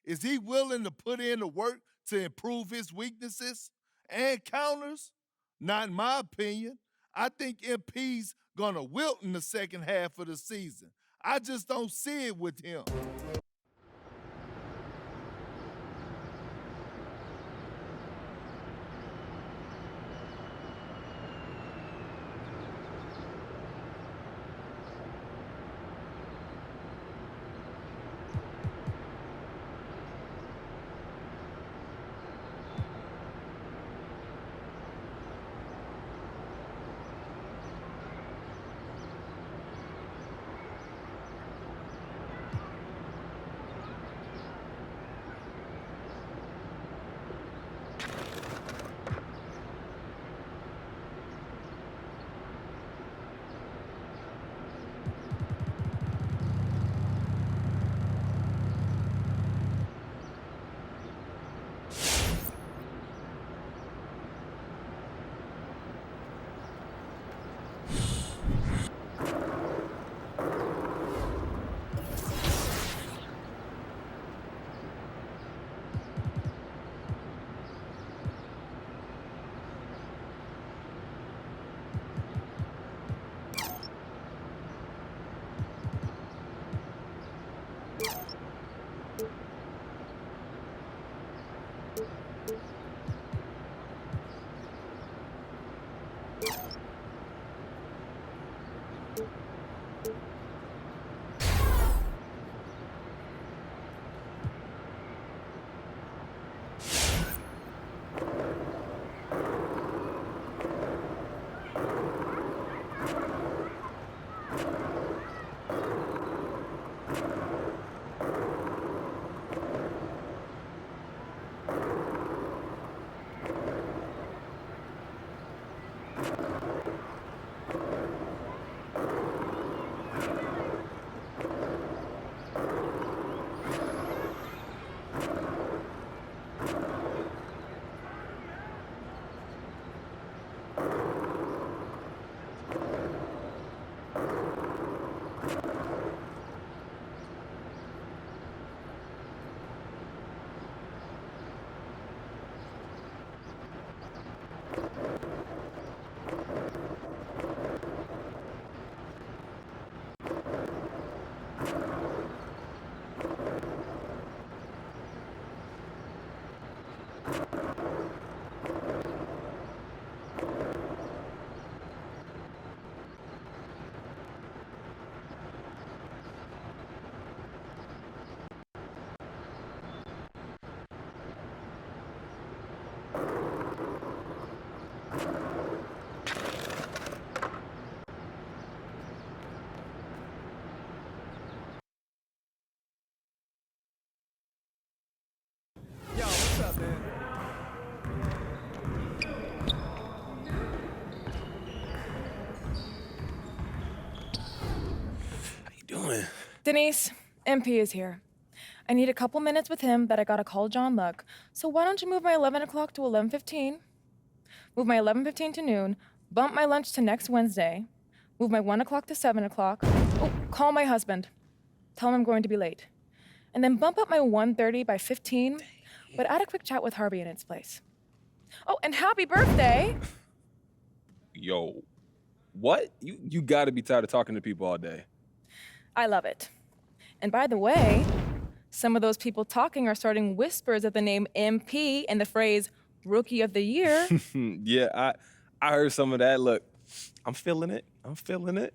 Is he willing to put in the work to improve his weaknesses and counters? Not in my opinion. I think MP's going to wilt in the second half of the season. I just don't see it with him. Yo, what's up, man? How you doing? Denise, MP is here. I need a couple minutes with him, but I gotta call John Luck. So why don't you move my 11 o'clock to 11:15? Move my 11:15 to noon. Bump my lunch to next Wednesday. Move my 1 o'clock to 7 o'clock. Oh, call my husband. Tell him I'm going to be late. And then bump up my 1:30 by 15, but add a quick chat with Harvey in its place. Oh, and happy birthday! Yo, what? You gotta be tired of talking to people all day. I love it. And by the way, some of those people talking are starting whispers of the name MP and the phrase Rookie of the Year. Yeah, I heard some of that. Look, I'm feeling it.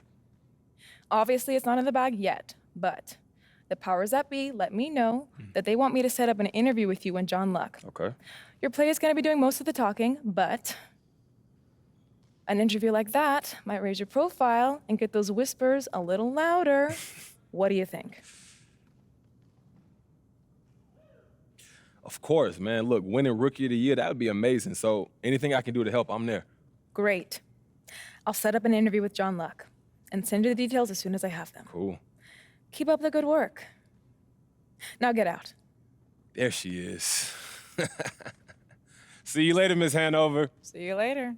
Obviously, it's not in the bag yet, but the powers that be let me know that they want me to set up an interview with you and John Luck. Okay. Your play is going to be doing most of the talking, but an interview like that might raise your profile and get those whispers a little louder. What do you think? Of course, man. Look, winning Rookie of the Year, that would be amazing. So anything I can do to help, I'm there. Great. I'll set up an interview with John Luck and send you the details as soon as I have them. Cool. Keep up the good work. Now get out. There she is. See you later, Miss Hanover. See you later.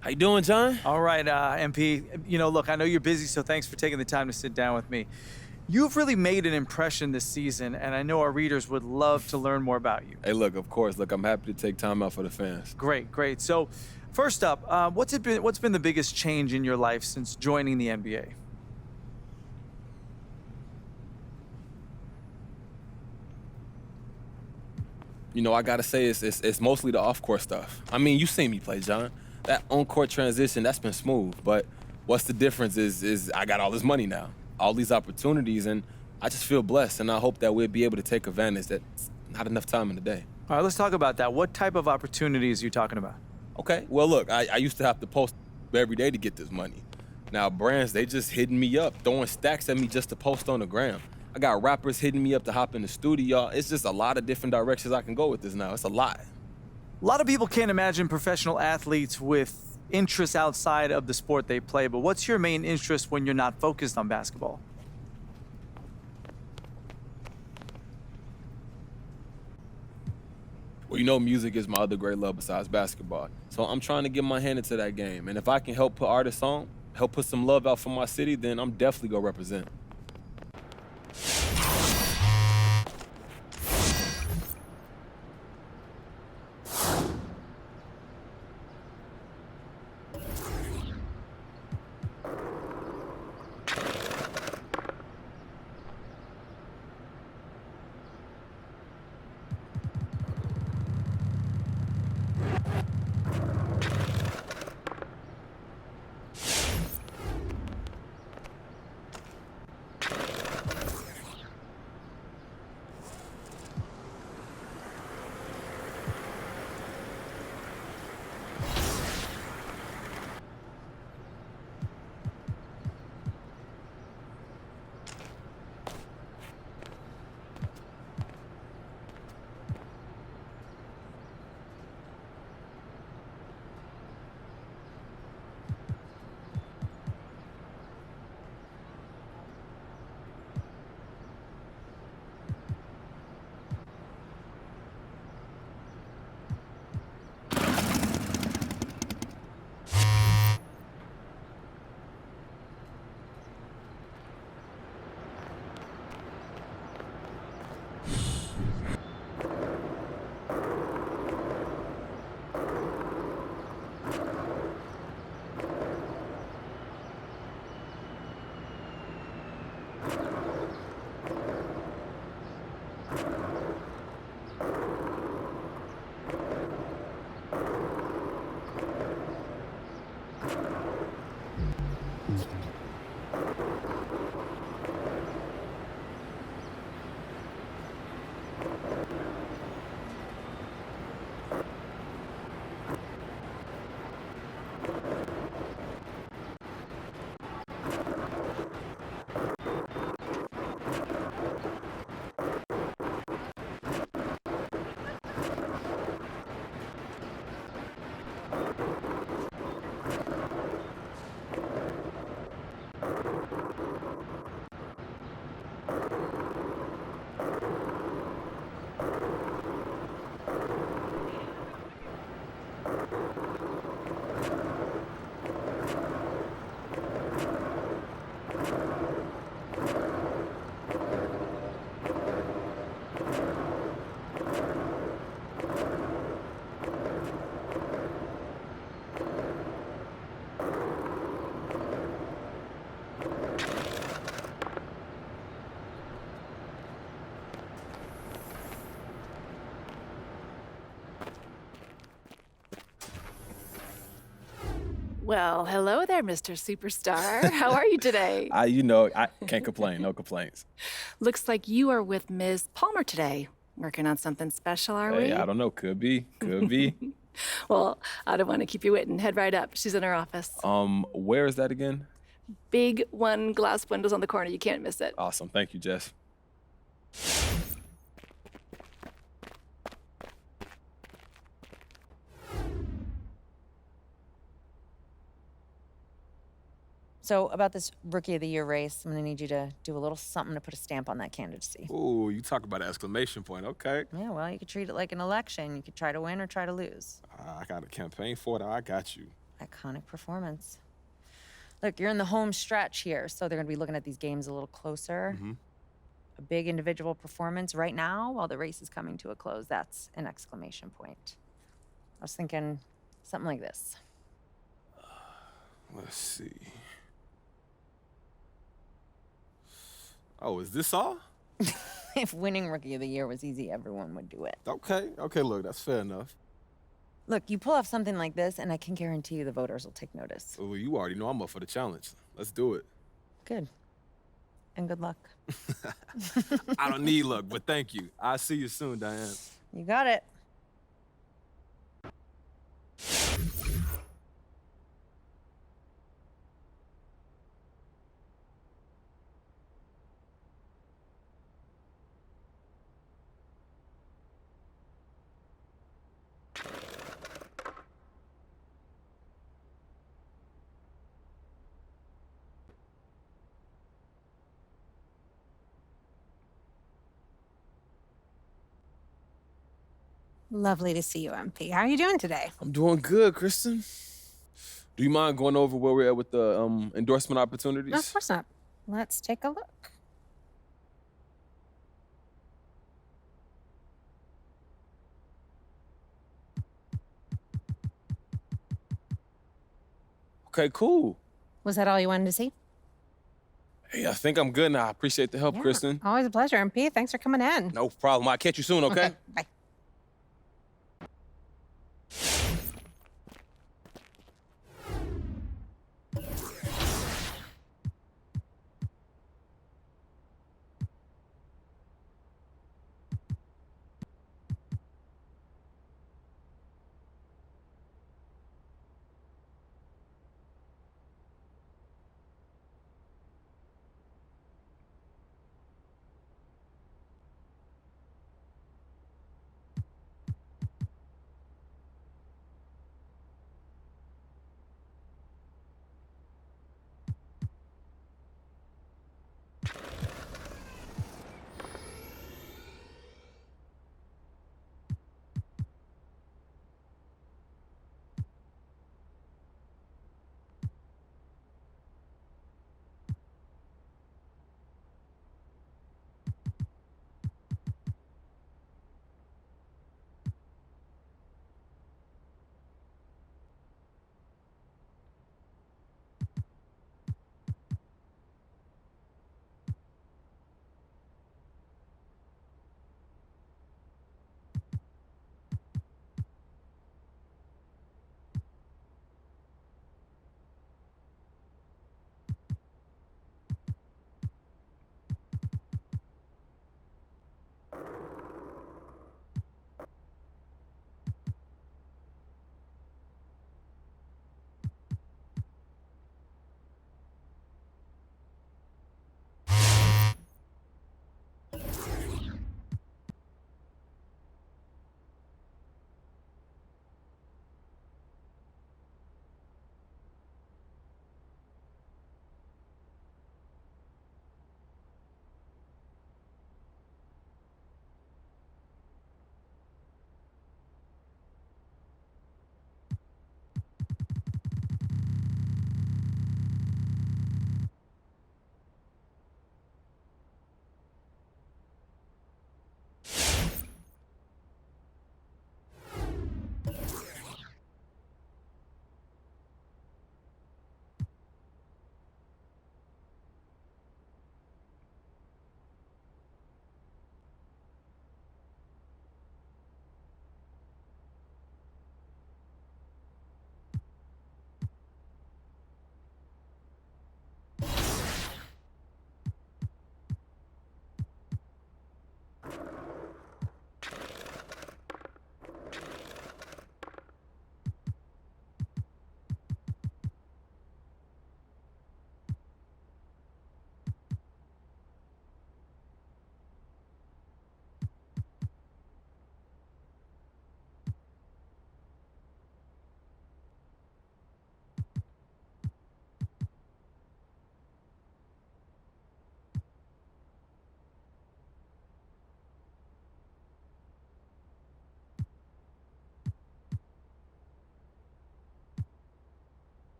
How you doing, John? All right, MP. You know, look, I know you're busy, so thanks for taking the time to sit down with me. You've really made an impression this season, and I know our readers would love to learn more about you. Hey, look, of course. Look, I'm happy to take time out for the fans. Great, great. So, first up, what's been the biggest change in your life since joining the NBA? I gotta say it's mostly the off-court stuff. I mean, you seen me play, John. That on-court transition, that's been smooth. But what's the difference is I got all this money now, all these opportunities, and I just feel blessed, and I hope that we'll be able to take advantage. That's not enough time in the day. All right, let's talk about that. What type of opportunities are you talking about? Okay, well, look, I used to have to post every day to get this money. Now, brands, they just hitting me up, throwing stacks at me just to post on the gram. I got rappers hitting me up to hop in the studio. It's just a lot of different directions I can go with this now. It's a lot. A lot of people can't imagine professional athletes with interests outside of the sport they play, but what's your main interest when you're not focused on basketball? Well, music is my other great love besides basketball. So I'm trying to get my hand into that game. And if I can help put artists on, help put some love out for my city, then I'm definitely gonna represent. Well, hello there, Mr. Superstar. How are you today? I can't complain. No complaints. Looks like you are with Ms. Palmer today. Working on something special, are we? Hey, I don't know. Could be. Could be. Well, I don't want to keep you waiting. Head right up. She's in her office. Where is that again? Big one glass windows on the corner. You can't miss it. Awesome. Thank you, Jess. So about this Rookie of the Year race, I'm gonna need you to do a little something to put a stamp on that candidacy. Ooh, you talk about an exclamation point. Okay. Yeah, well, you could treat it like an election. You could try to win or try to lose. I got a campaign for it. I got you. Iconic performance. Look, you're in the home stretch here, so they're gonna be looking at these games a little closer. Mm-hmm. A big individual performance right now, while the race is coming to a close, that's an exclamation point. I was thinking something like this. Let's see. Oh, is this all? If winning Rookie of the Year was easy, everyone would do it. Okay, look, that's fair enough. Look, you pull off something like this, and I can guarantee you the voters will take notice. Well, you already know I'm up for the challenge. Let's do it. Good. And good luck. I don't need luck, but thank you. I'll see you soon, Diane. You got it. Lovely to see you, MP. How are you doing today? I'm doing good, Kristen. Do you mind going over where we're at with the endorsement opportunities? Of course not. Let's take a look. Okay, cool. Was that all you wanted to see? Hey, I think I'm good now. I appreciate the help, Kristen. Always a pleasure, MP. Thanks for coming in. No problem. I'll catch you soon, okay? Bye.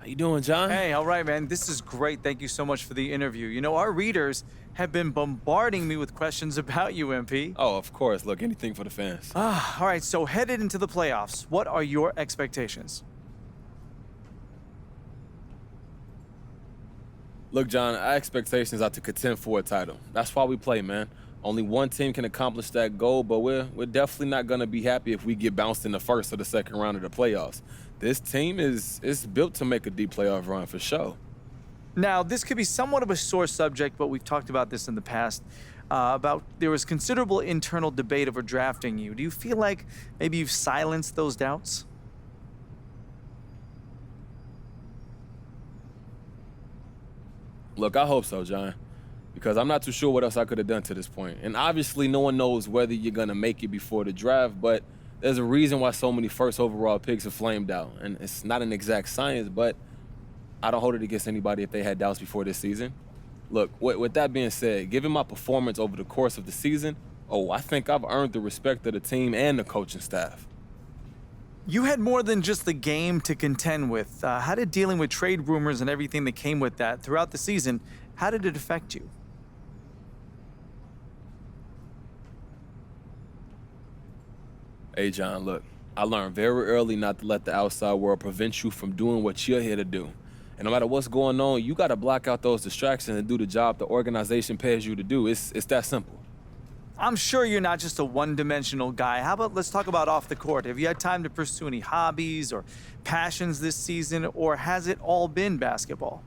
How you doing, John? Hey, all right, man. This is great. Thank you so much for the interview. You know, our readers have been bombarding me with questions about you, MP. Oh, of course. Look, anything for the fans. All right, so headed into the playoffs, what are your expectations? Look, John, our expectations are to contend for a title. That's why we play, man. Only one team can accomplish that goal, but we're definitely not going to be happy if we get bounced in the first or the second round of the playoffs. This team is built to make a deep playoff run for sure. Now, this could be somewhat of a sore subject, but we've talked about this in the past. About there was considerable internal debate over drafting you. Do you feel like maybe you've silenced those doubts? Look, I hope so, John, because I'm not too sure what else I could have done to this point. And obviously, no one knows whether you're going to make it before the draft, but there's a reason why so many first overall picks are flamed out. And it's not an exact science, but I don't hold it against anybody if they had doubts before this season. Look, with that being said, given my performance over the course of the season, I think I've earned the respect of the team and the coaching staff. You had more than just the game to contend with. How did dealing with trade rumors and everything that came with that throughout the season, how did it affect you? Hey, John, look, I learned very early not to let the outside world prevent you from doing what you're here to do. And no matter what's going on, you got to block out those distractions and do the job the organization pays you to do. It's that simple. I'm sure you're not just a one-dimensional guy. How about let's talk about off the court? Have you had time to pursue any hobbies or passions this season, or has it all been basketball?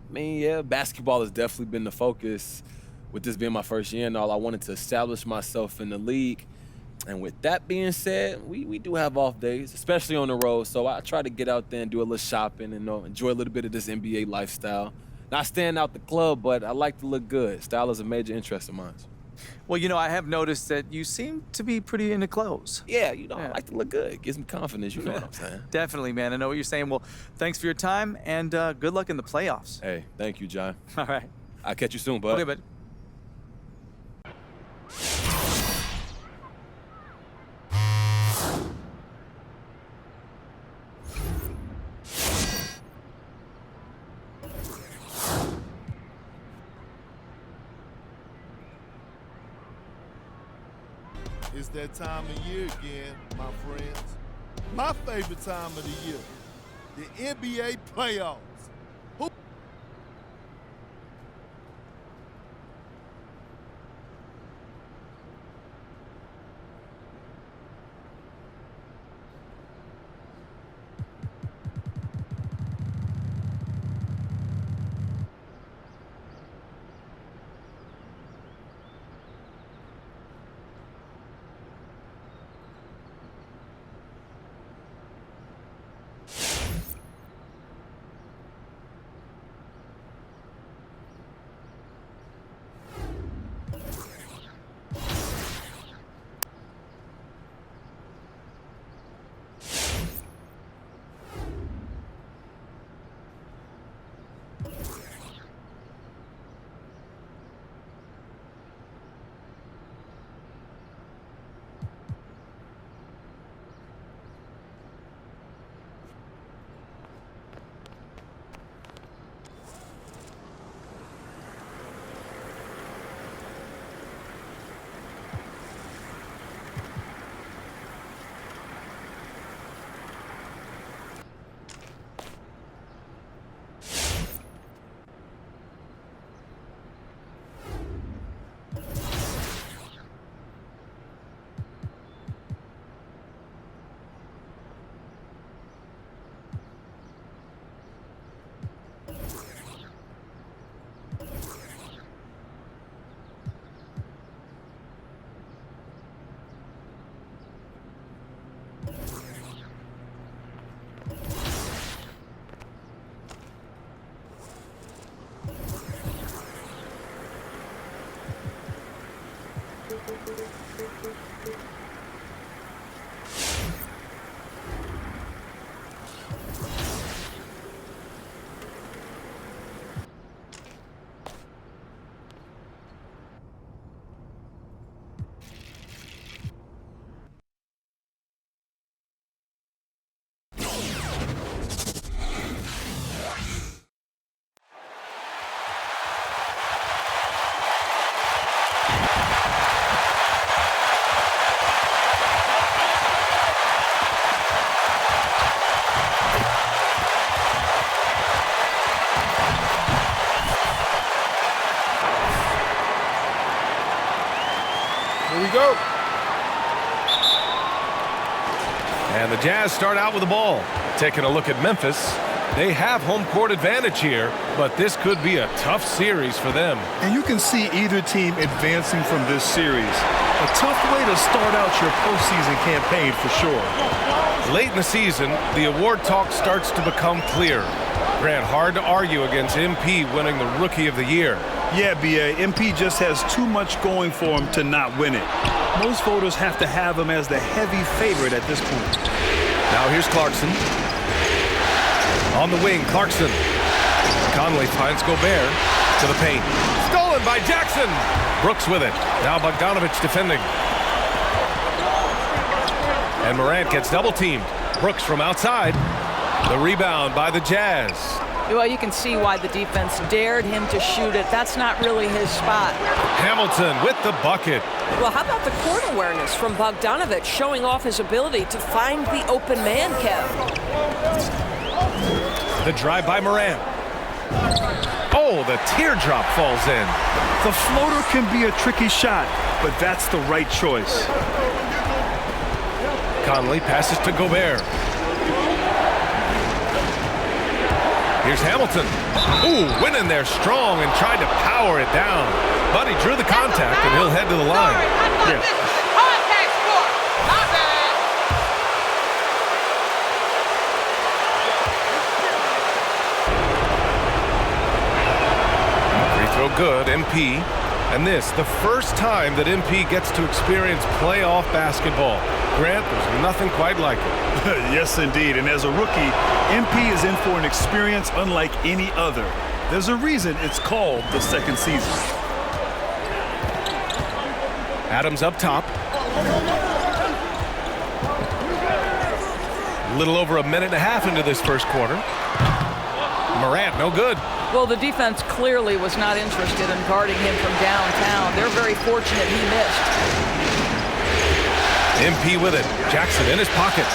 I mean, yeah, basketball has definitely been the focus. With this being my first year and all, I wanted to establish myself in the league. And with that being said, we do have off days, especially on the road. So I try to get out there and do a little shopping and enjoy a little bit of this NBA lifestyle. Not staying out the club, but I like to look good. Style is a major interest of mine. Well, you know, I have noticed that you seem to be pretty into clothes. Yeah, I like to look good. It gives me confidence, you know what I'm saying? Definitely, man. I know what you're saying. Well, thanks for your time, and good luck in the playoffs. Hey, thank you, John. All right. I'll catch you soon, bud. Okay, bud. It's that time of year again, my friends. My favorite time of the year, the NBA playoffs. Go. And the Jazz start out with the ball. Taking a look at Memphis. They have home court advantage here, but this could be a tough series for them. And you can see either team advancing from this series. A tough way to start out your postseason campaign for sure. Late in the season, the award talk starts to become clear. Grant, hard to argue against MP winning the Rookie of the Year. Yeah, B.A. MP just has too much going for him to not win it. Most voters have to have him as the heavy favorite at this point. Now here's Clarkson. On the wing, Clarkson. Conley finds Gobert to the paint. Stolen by Jackson. Brooks with it. Now Bogdanovich defending. And Morant gets double-teamed. Brooks from outside. The rebound by the Jazz. Well, you can see why the defense dared him to shoot it. That's not really his spot. Hamilton with the bucket. Well, how about the court awareness from Bogdanovich showing off his ability to find the open man, Kev? The drive by Morant. Oh, the teardrop falls in. The floater can be a tricky shot, but that's the right choice. Conley passes to Gobert. Here's Hamilton. Ooh, went in there strong and tried to power it down. But he drew the contact, and he'll head to the line. Sorry, this is a contact sport. My bad. Free throw good, MP. And this, the first time that MP gets to experience playoff basketball. Grant, there's nothing quite like it. Yes, indeed. And as a rookie, MP is in for an experience unlike any other. There's a reason it's called the second season. Adams up top. A little over a minute and a half into this first quarter. Morant, no good. Well, the defense clearly was not interested in guarding him from downtown. They're very fortunate he missed. MP with it. Jackson in his pocket.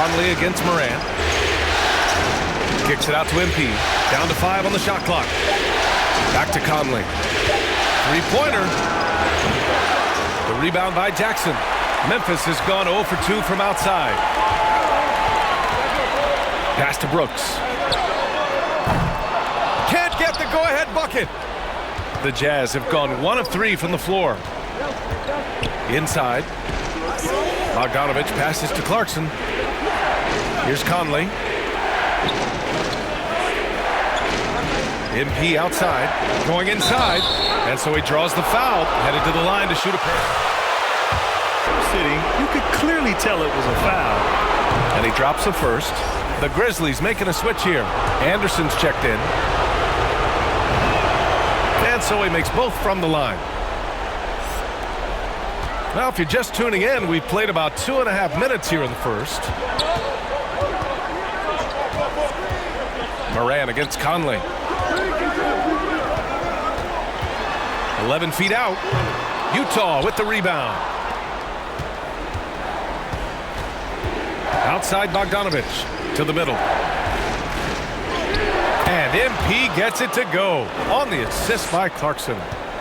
Conley against Morant. Kicks it out to MP. Down to 5 on the shot clock. Back to Conley. Three-pointer. The rebound by Jackson. Memphis has gone 0 for 2 from outside. Pass to Brooks. Can't get the go-ahead bucket. The Jazz have gone 1 of 3 from the floor. Inside. Bogdanovich passes to Clarkson. Here's Conley. MP outside. Going inside. And so he draws the foul. Headed to the line to shoot a pair. Sitting, you could clearly tell it was a foul. And he drops the first. The Grizzlies making a switch here. Anderson's checked in. And so he makes both from the line. Now, if you're just tuning in, we've played about 2.5 minutes here in the first. Morant against Conley. 11 feet out. Utah with the rebound. Outside Bogdanovich to the middle. And MP gets it to go on the assist by Clarkson.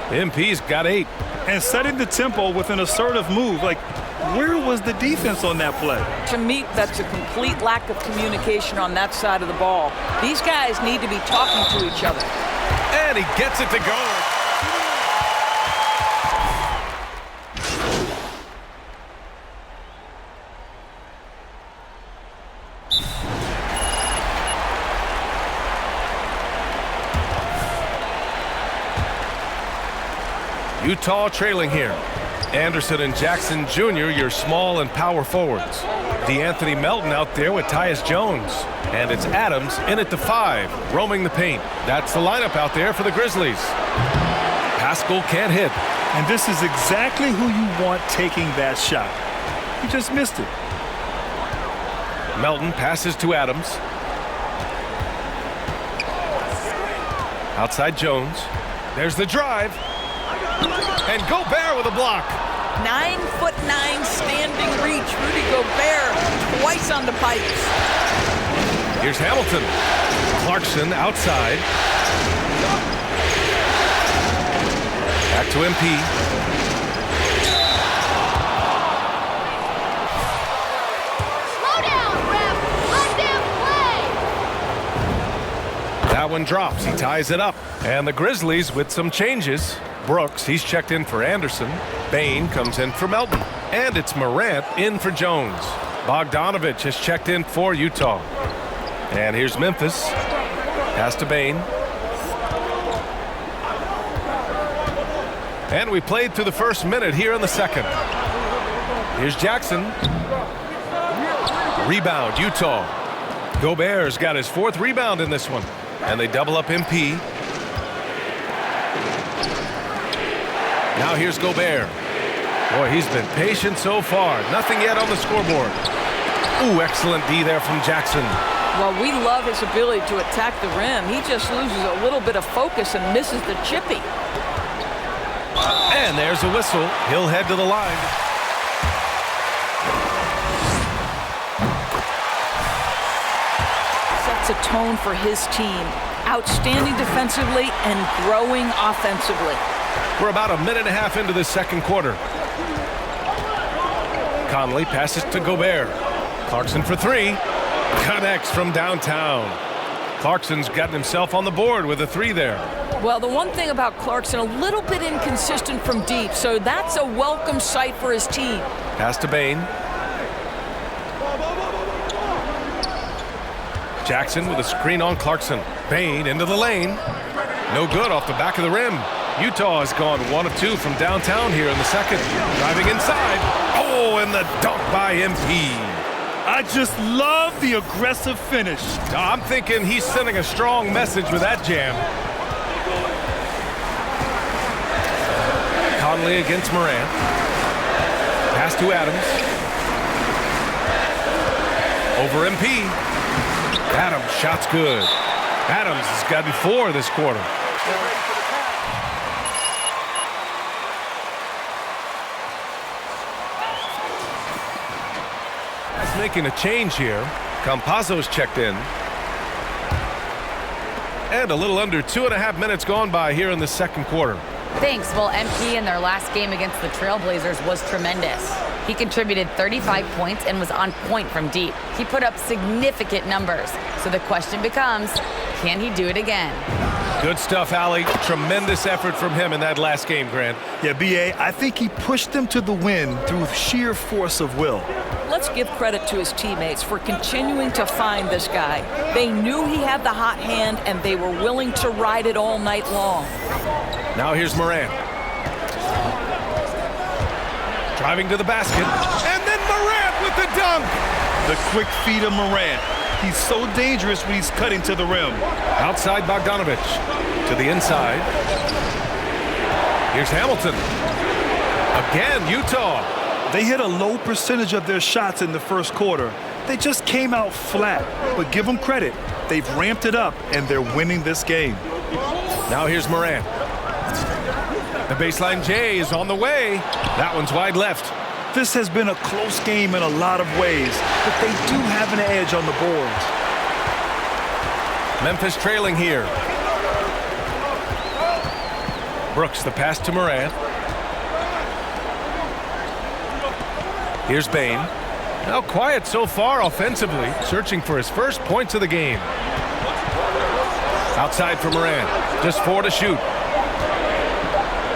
MP's got 8. And setting the tempo with an assertive move. Like, where was the defense on that play? To me, that's a complete lack of communication on that side of the ball. These guys need to be talking to each other. And he gets it to go. Utah trailing here. Anderson and Jackson Jr., your small and power forwards. DeAnthony Melton out there with Tyus Jones. And it's Adams in at the 5, roaming the paint. That's the lineup out there for the Grizzlies. Pascal can't hit. And this is exactly who you want taking that shot. He just missed it. Melton passes to Adams. Outside Jones. There's the drive. And Gobert with a block. 9'9" standing reach. Rudy Gobert twice on the pipes. Here's Hamilton. Clarkson outside. Back to MP. Slow down, ref. Let them play. That one drops. He ties it up. And the Grizzlies with some changes. Brooks, he's checked in for Anderson. Bane comes in for Melton. And it's Morant in for Jones. Bogdanovich has checked in for Utah. And here's Memphis. Pass to Bane. And we played through the first minute here in the second. Here's Jackson. Rebound, Utah. Gobert's got his 4th rebound in this one. And they double up MP. Now here's Gobert. Boy, he's been patient so far. Nothing yet on the scoreboard. Ooh, excellent D there from Jackson. Well, we love his ability to attack the rim. He just loses a little bit of focus and misses the chippy. And there's a whistle. He'll head to the line. Sets a tone for his team. Outstanding defensively and growing offensively. We're about a minute and a half into this second quarter. Conley passes to Gobert. Clarkson for 3. Connects from downtown. Clarkson's gotten himself on the board with a 3 there. Well, the one thing about Clarkson, a little bit inconsistent from deep, so that's a welcome sight for his team. Pass to Bane. Jackson with a screen on Clarkson. Bane into the lane. No good off the back of the rim. Utah has gone 1 of 2 from downtown here in the second. Driving inside. Oh, and the dunk by MP. I just love the aggressive finish. I'm thinking he's sending a strong message with that jam. Conley against Morant. Pass to Adams. Over MP. Adams, shot's good. Adams has gotten 4 this quarter. making a change here. Campazzo's checked in. And a little under 2.5 minutes gone by here in the second quarter. Thanks. Well, MP in their last game against the Trailblazers was tremendous. He contributed 35 points and was on point from deep. He put up significant numbers. So the question becomes, can he do it again? Good stuff, Allie. Tremendous effort from him in that last game, Grant. Yeah, B.A., I think he pushed them to the win through sheer force of will. Let's give credit to his teammates for continuing to find this guy. They knew he had the hot hand, and they were willing to ride it all night long. Now here's Morant. Driving to the basket. And then Morant with the dunk. The quick feed of Morant. He's so dangerous when he's cutting to the rim. Outside Bogdanovic. To the inside. Here's Hamilton. Again, Utah. They hit a low percentage of their shots in the first quarter. They just came out flat. But give them credit. They've ramped it up, and they're winning this game. Now here's Morant. The baseline J is on the way. That one's wide left. This has been a close game in a lot of ways, but they do have an edge on the boards. Memphis trailing here. Brooks, the pass to Morant. Here's Bane. Now quiet so far offensively, searching for his first points of the game. Outside for Morant. Just 4 to shoot.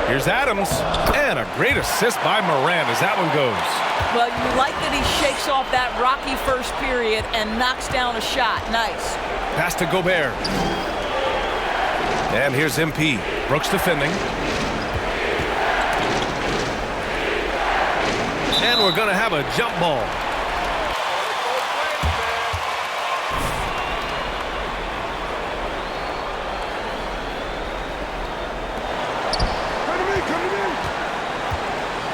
Here's Adams, and a great assist by Morant as that one goes. Well, you like that he shakes off that rocky first period and knocks down a shot. Nice. Pass to Gobert. And here's MP. Brooks defending. And we're going to have a jump ball.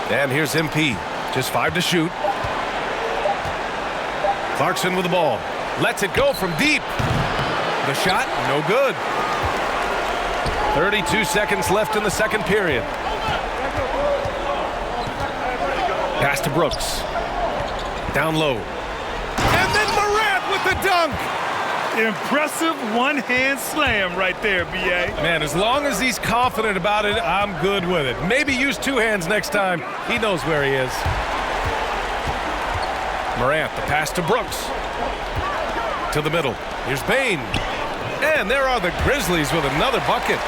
And here's MP. Just 5 to shoot. Clarkson with the ball. Lets it go from deep. The shot, no good. 32 seconds left in the second period. Pass to Brooks. Down low. And then Morant with the dunk. Impressive one-hand slam right there, B.A. Man, as long as he's confident about it, I'm good with it. Maybe use 2 hands next time. He knows where he is. Morant, the pass to Brooks. To the middle. Here's Bane. And there are the Grizzlies with another bucket.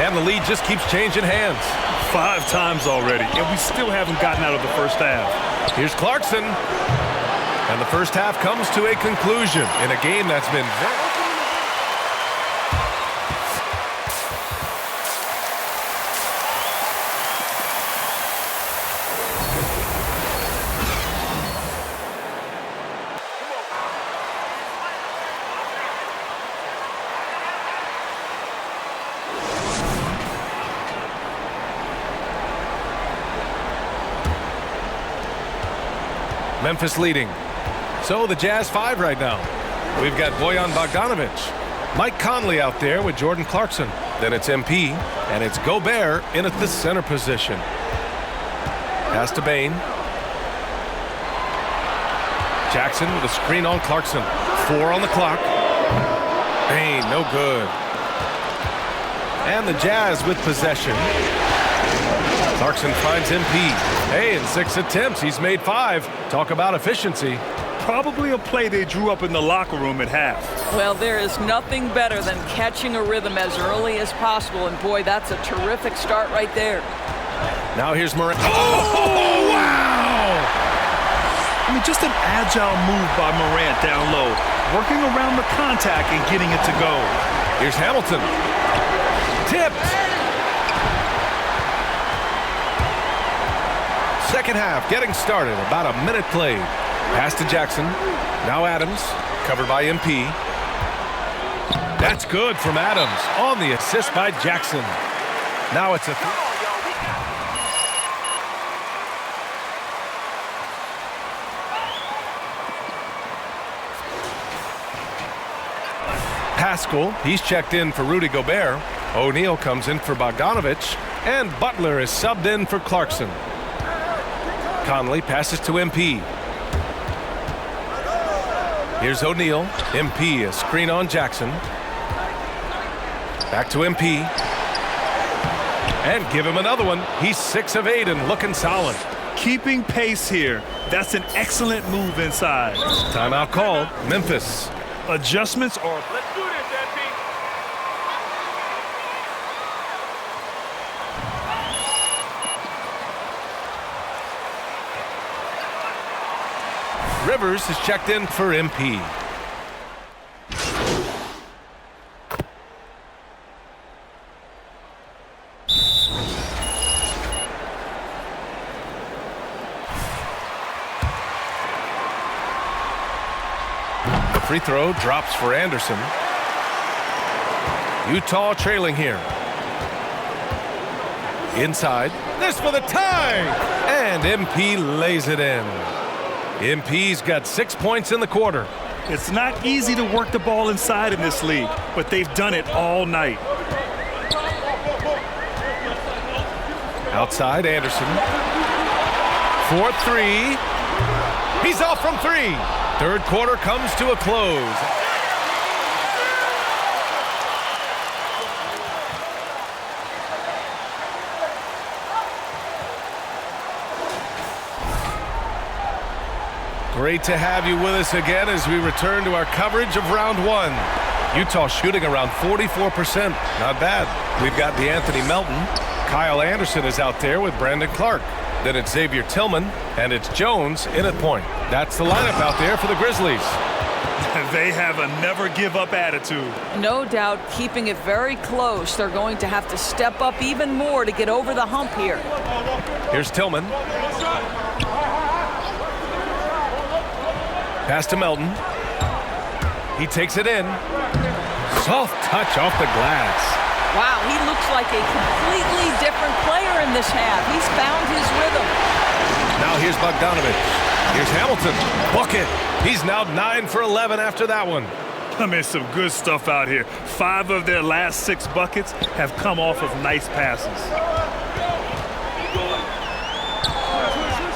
And the lead just keeps changing hands. 5 times already, and we still haven't gotten out of the first half. Here's Clarkson. And the first half comes to a conclusion in a game that's been very... Memphis leading. So the Jazz 5 right now. We've got Bojan Bogdanovic. Mike Conley out there with Jordan Clarkson. Then it's MP, and it's Gobert in at the center position. Pass to Bane. Jackson with a screen on Clarkson. 4 on the clock. Bane, no good. And the Jazz with possession. Clarkson finds MP. Hey, in 6 attempts, he's made 5. Talk about efficiency. Probably a play they drew up in the locker room at half. Well, there is nothing better than catching a rhythm as early as possible, and boy, that's a terrific start right there. Now here's Morant. Oh, wow! I mean, just an agile move by Morant down low, working around the contact and getting it to go. Here's Hamilton. Tipped. Second half getting started, about a minute played. Pass to Jackson. Now Adams, covered by MP. That's good from Adams on the assist by Jackson. Now it's a... Pascal, he's checked in for Rudy Gobert. O'Neal comes in for Bogdanovic. And Butler is subbed in for Clarkson. Conley passes to MP. Here's O'Neal. MP, a screen on Jackson. Back to MP. And give him another one. He's 6 of 8 and looking solid. Keeping pace here. That's an excellent move inside. Timeout called. Memphis. Adjustments are... Let's do this, MP. Rivers is checked in for MP. The free throw drops for Anderson. Utah trailing here. Inside. This for the tie! And MP lays it in. MP's got 6 points in the quarter. It's not easy to work the ball inside in this league, but they've done it all night. Outside, Anderson. 4-3. He's off from 3. Third quarter comes to a close. Great to have you with us again as we return to our coverage of round 1. Utah shooting around 44%. Not bad. We've got DeAnthony Melton. Kyle Anderson is out there with Brandon Clark. Then it's Xavier Tillman, and it's Jones in at point. That's the lineup out there for the Grizzlies. They have a never-give-up attitude. No doubt, keeping it very close. They're going to have to step up even more to get over the hump here. Here's Tillman. Pass to Melton. He takes it in. Soft touch off the glass. Wow, he looks like a completely different player in this half. He's found his rhythm. Now here's Bogdanovich. Here's Hamilton. Bucket. He's now 9 for 11 after that one. I mean, some good stuff out here. 5 of their last 6 buckets have come off of nice passes.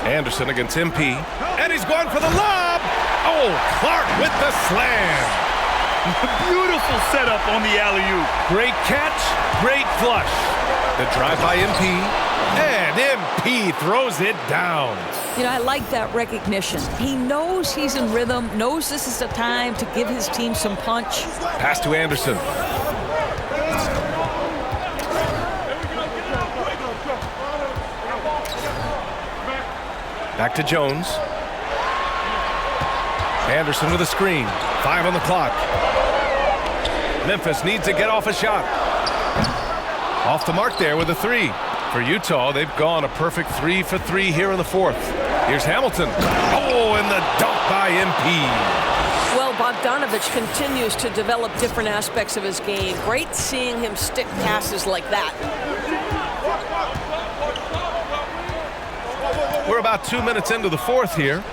Anderson against MP. And he's going for the lob. Oh, Clark with the slam. Beautiful setup on the alley-oop. Great catch, great flush. The drive by MP, and MP throws it down. You know, I like that recognition. He knows he's in rhythm, knows this is the time to give his team some punch. Pass to Anderson. Back to Jones. Anderson with a screen. 5 on the clock. Memphis needs to get off a shot. Off the mark there with a 3. For Utah, they've gone a perfect 3 for 3 here in the 4th. Here's Hamilton. Oh, and the dunk by MP. Well, Bogdanovich continues to develop different aspects of his game. Great seeing him stick passes like that. We're about 2 minutes into the 4th here.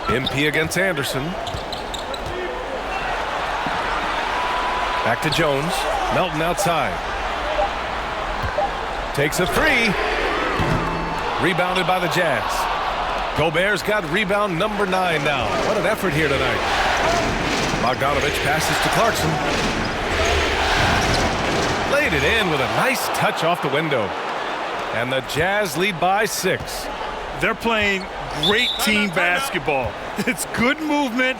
MP against Anderson. Back to Jones. Melton outside. Takes a 3. Rebounded by the Jazz. Gobert's got rebound number 9 now. What an effort here tonight. Bogdanovich passes to Clarkson. Laid it in with a nice touch off the window. And the Jazz lead by 6. They're playing great team basketball. It's good movement.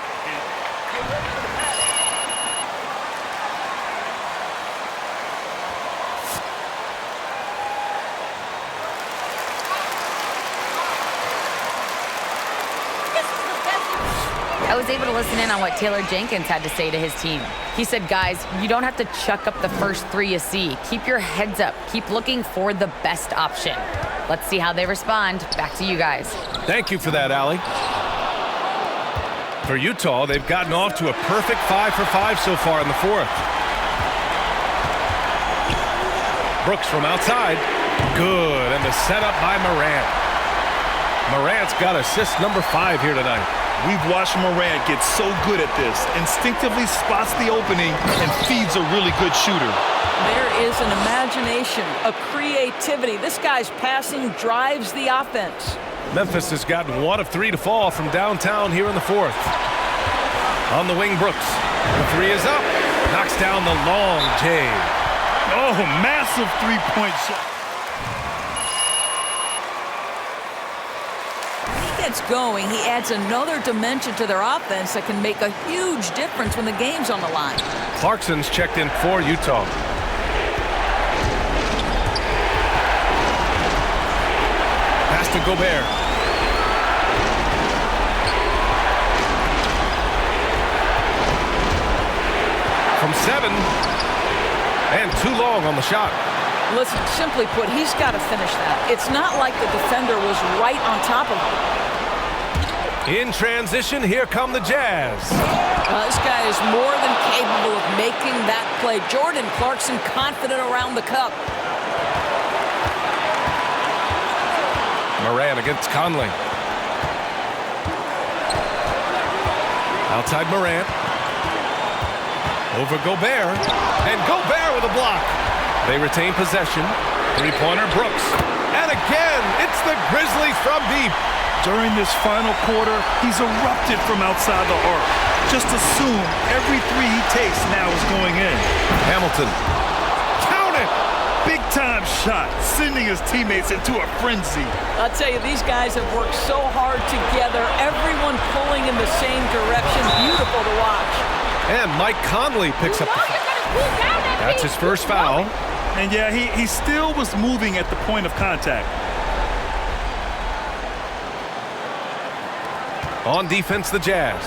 I was able to listen in on what Taylor Jenkins had to say to his team. He said, guys, you don't have to chuck up the first 3 you see. Keep your heads up. Keep looking for the best option. Let's see how they respond. Back to you guys. Thank you for that, Allie. For Utah, they've gotten off to a perfect 5 for 5 so far in the 4th. Brooks from outside. Good, and the setup by Morant. Morant's got assist number 5 here tonight. We've watched Morant get so good at this. Instinctively spots the opening and feeds a really good shooter. There is an imagination, a creativity. This guy's passing drives the offense. Memphis has gotten 1 of 3 to fall from downtown here in the fourth. On the wing, Brooks. The three is up. Knocks down the long J. Oh, massive three-point shot. Gets going, he adds another dimension to their offense that can make a huge difference when the game's on the line. Clarkson's checked in for Utah. Pass to Gobert. From 7, and too long on the shot. Listen, simply put, he's got to finish that. It's not like the defender was right on top of him. In transition, here come the Jazz. This guy is more than capable of making that play. Jordan Clarkson confident around the cup. Morant against Conley. Outside Morant. Over Gobert. And Gobert with a block. They retain possession. Three-pointer Brooks. And again, it's the Grizzlies from deep. During this final quarter, he's erupted from outside the arc. Just assume every three he takes now is going in. Hamilton. Count it! Big-time shot, sending his teammates into a frenzy. I'll tell you, these guys have worked so hard together. Everyone pulling in the same direction. Beautiful to watch. And Mike Conley picks up the foul. That's his first foul. And yeah, he still was moving at the point of contact. On defense, the Jazz.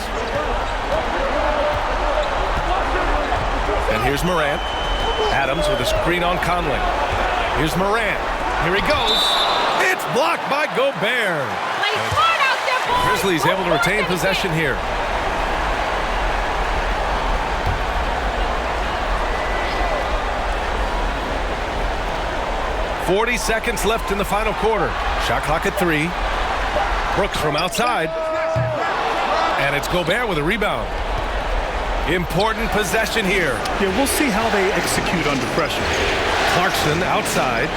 And here's Morant. Adams with a screen on Conley. Here's Morant. Here he goes. It's blocked by Gobert. Grizzlies able to retain possession here. .40 seconds left in the final quarter. Shot clock at 3. Brooks from outside. And it's Gobert with a rebound. Important possession here. Yeah, we'll see how they execute under pressure. Clarkson outside.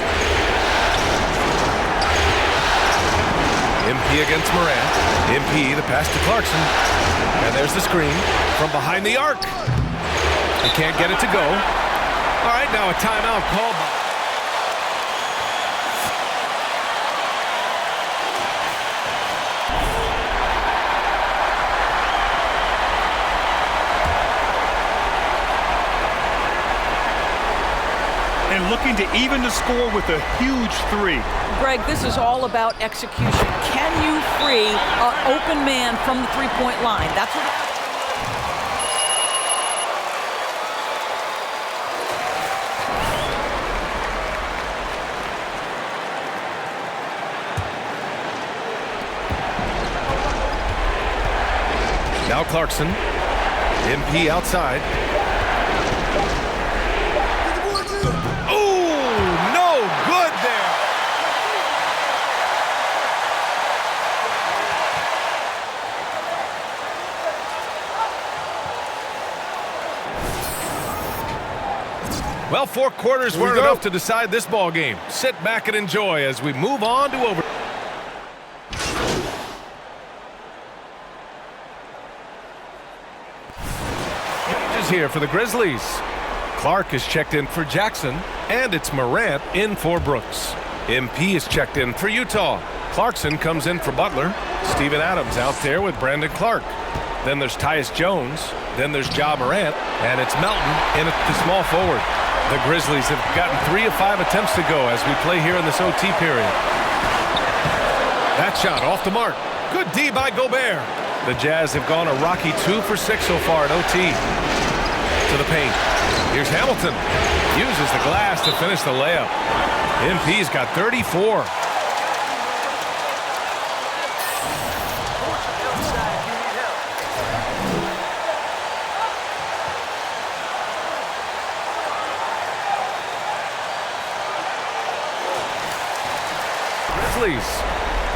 MP against Morant. MP, the pass to Clarkson. And there's the screen from behind the arc. They can't get it to go. All right, now a timeout called. Looking to even the score with a huge three. Greg, this is all about execution. Can you free an open man from the three-point line? That's what. Now Clarkson. MP outside. Well, 4 quarters weren't enough to decide this ball game. Sit back and enjoy as we move on to over. Changes here for the Grizzlies. Clark is checked in for Jackson, and it's Morant in for Brooks. MP is checked in for Utah. Clarkson comes in for Butler. Steven Adams out there with Brandon Clark. Then there's Tyus Jones. Then there's Ja Morant, and it's Melton in at the small forward. The Grizzlies have gotten 3 of 5 attempts to go as we play here in this OT period. That shot off the mark. Good D by Gobert. The Jazz have gone a rocky 2 for 6 so far at OT. To the paint. Here's Hamilton. Uses the glass to finish the layup. MP's got 34.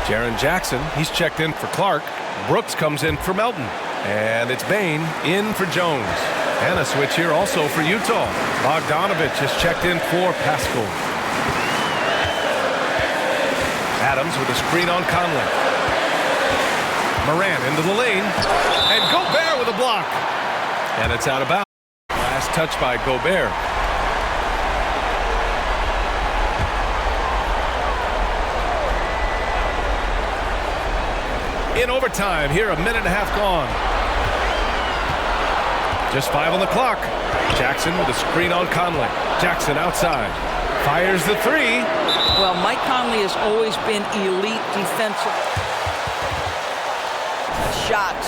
Jaren Jackson, he's checked in for Clark. Brooks comes in for Melton. And it's Bane in for Jones. And a switch here also for Utah. Bogdanovich is checked in for Pascal. Adams with a screen on Conley. Morant into the lane. And Gobert with a block. And it's out of bounds. Last touch by Gobert. In overtime, here a minute and a half gone. Just 5 on the clock. Jackson with a screen on Conley. Jackson outside. Fires the three. Well, Mike Conley has always been elite defensive. Shots.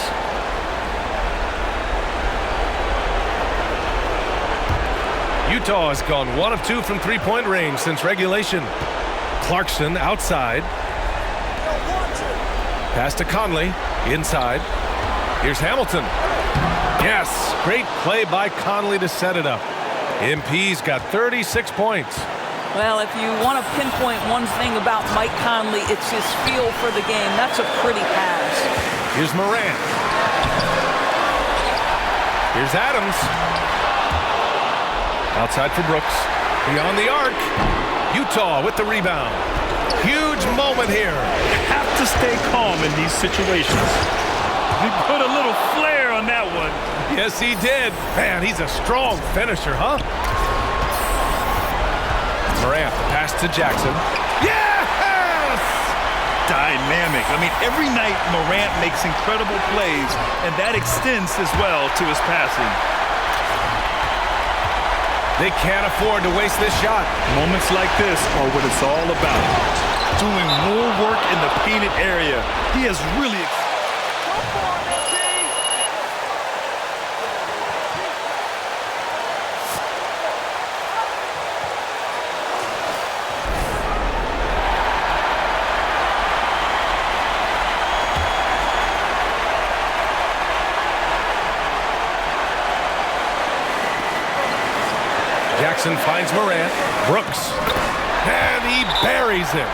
Utah has gone 1 of 2 from three-point range since regulation. Clarkson outside. Pass to Conley. Inside. Here's Hamilton. Yes, great play by Conley to set it up. MP's got 36 points. Well, if you want to pinpoint one thing about Mike Conley, it's his feel for the game. That's a pretty pass. Here's Morant. Here's Adams. Outside for Brooks. Beyond the arc. Utah with the rebound. Huge moment here. You have to stay calm in these situations. He put a little flair on that one. Yes, he did. Man, he's a strong finisher, huh? Morant, the pass to Jackson. Yes! Dynamic. I mean, every night Morant makes incredible plays, and that extends as well to his passing. They can't afford to waste this shot. Moments like this are what it's all about. Doing more work in the painted area. He has really... Jackson finds Morant. Brooks. And he buries it.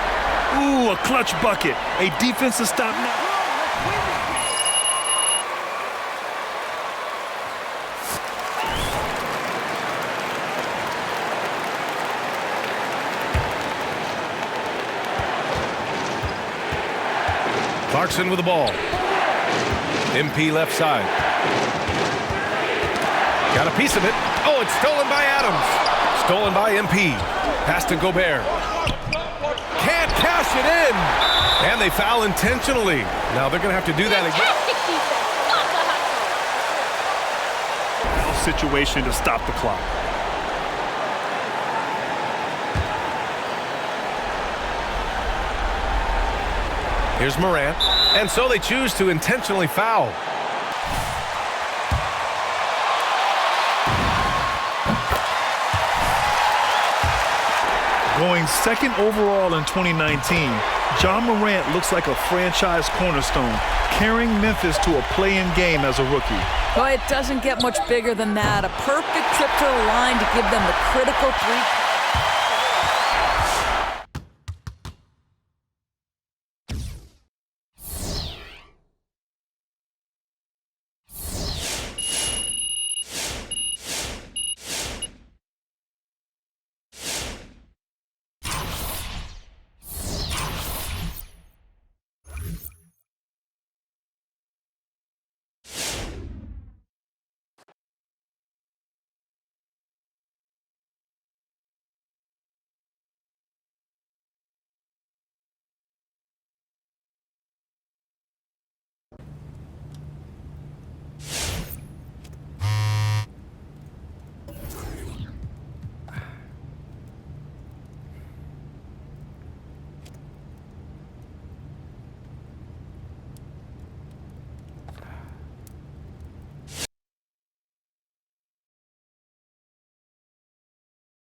Ooh, a clutch bucket. A defensive stop now. Clarkson with the ball. MP left side. Got a piece of it. Oh, it's stolen by Adams. Stolen by MP. Pass to Gobert. Can't cash it in. And they foul intentionally. Now they're going to have to do that again. Situation to stop the clock. Here's Morant. And so they choose to intentionally foul. Going second overall in 2019, Ja Morant looks like a franchise cornerstone, carrying Memphis to a play-in game as a rookie. Well, it doesn't get much bigger than that. A perfect trip to the line to give them the critical 3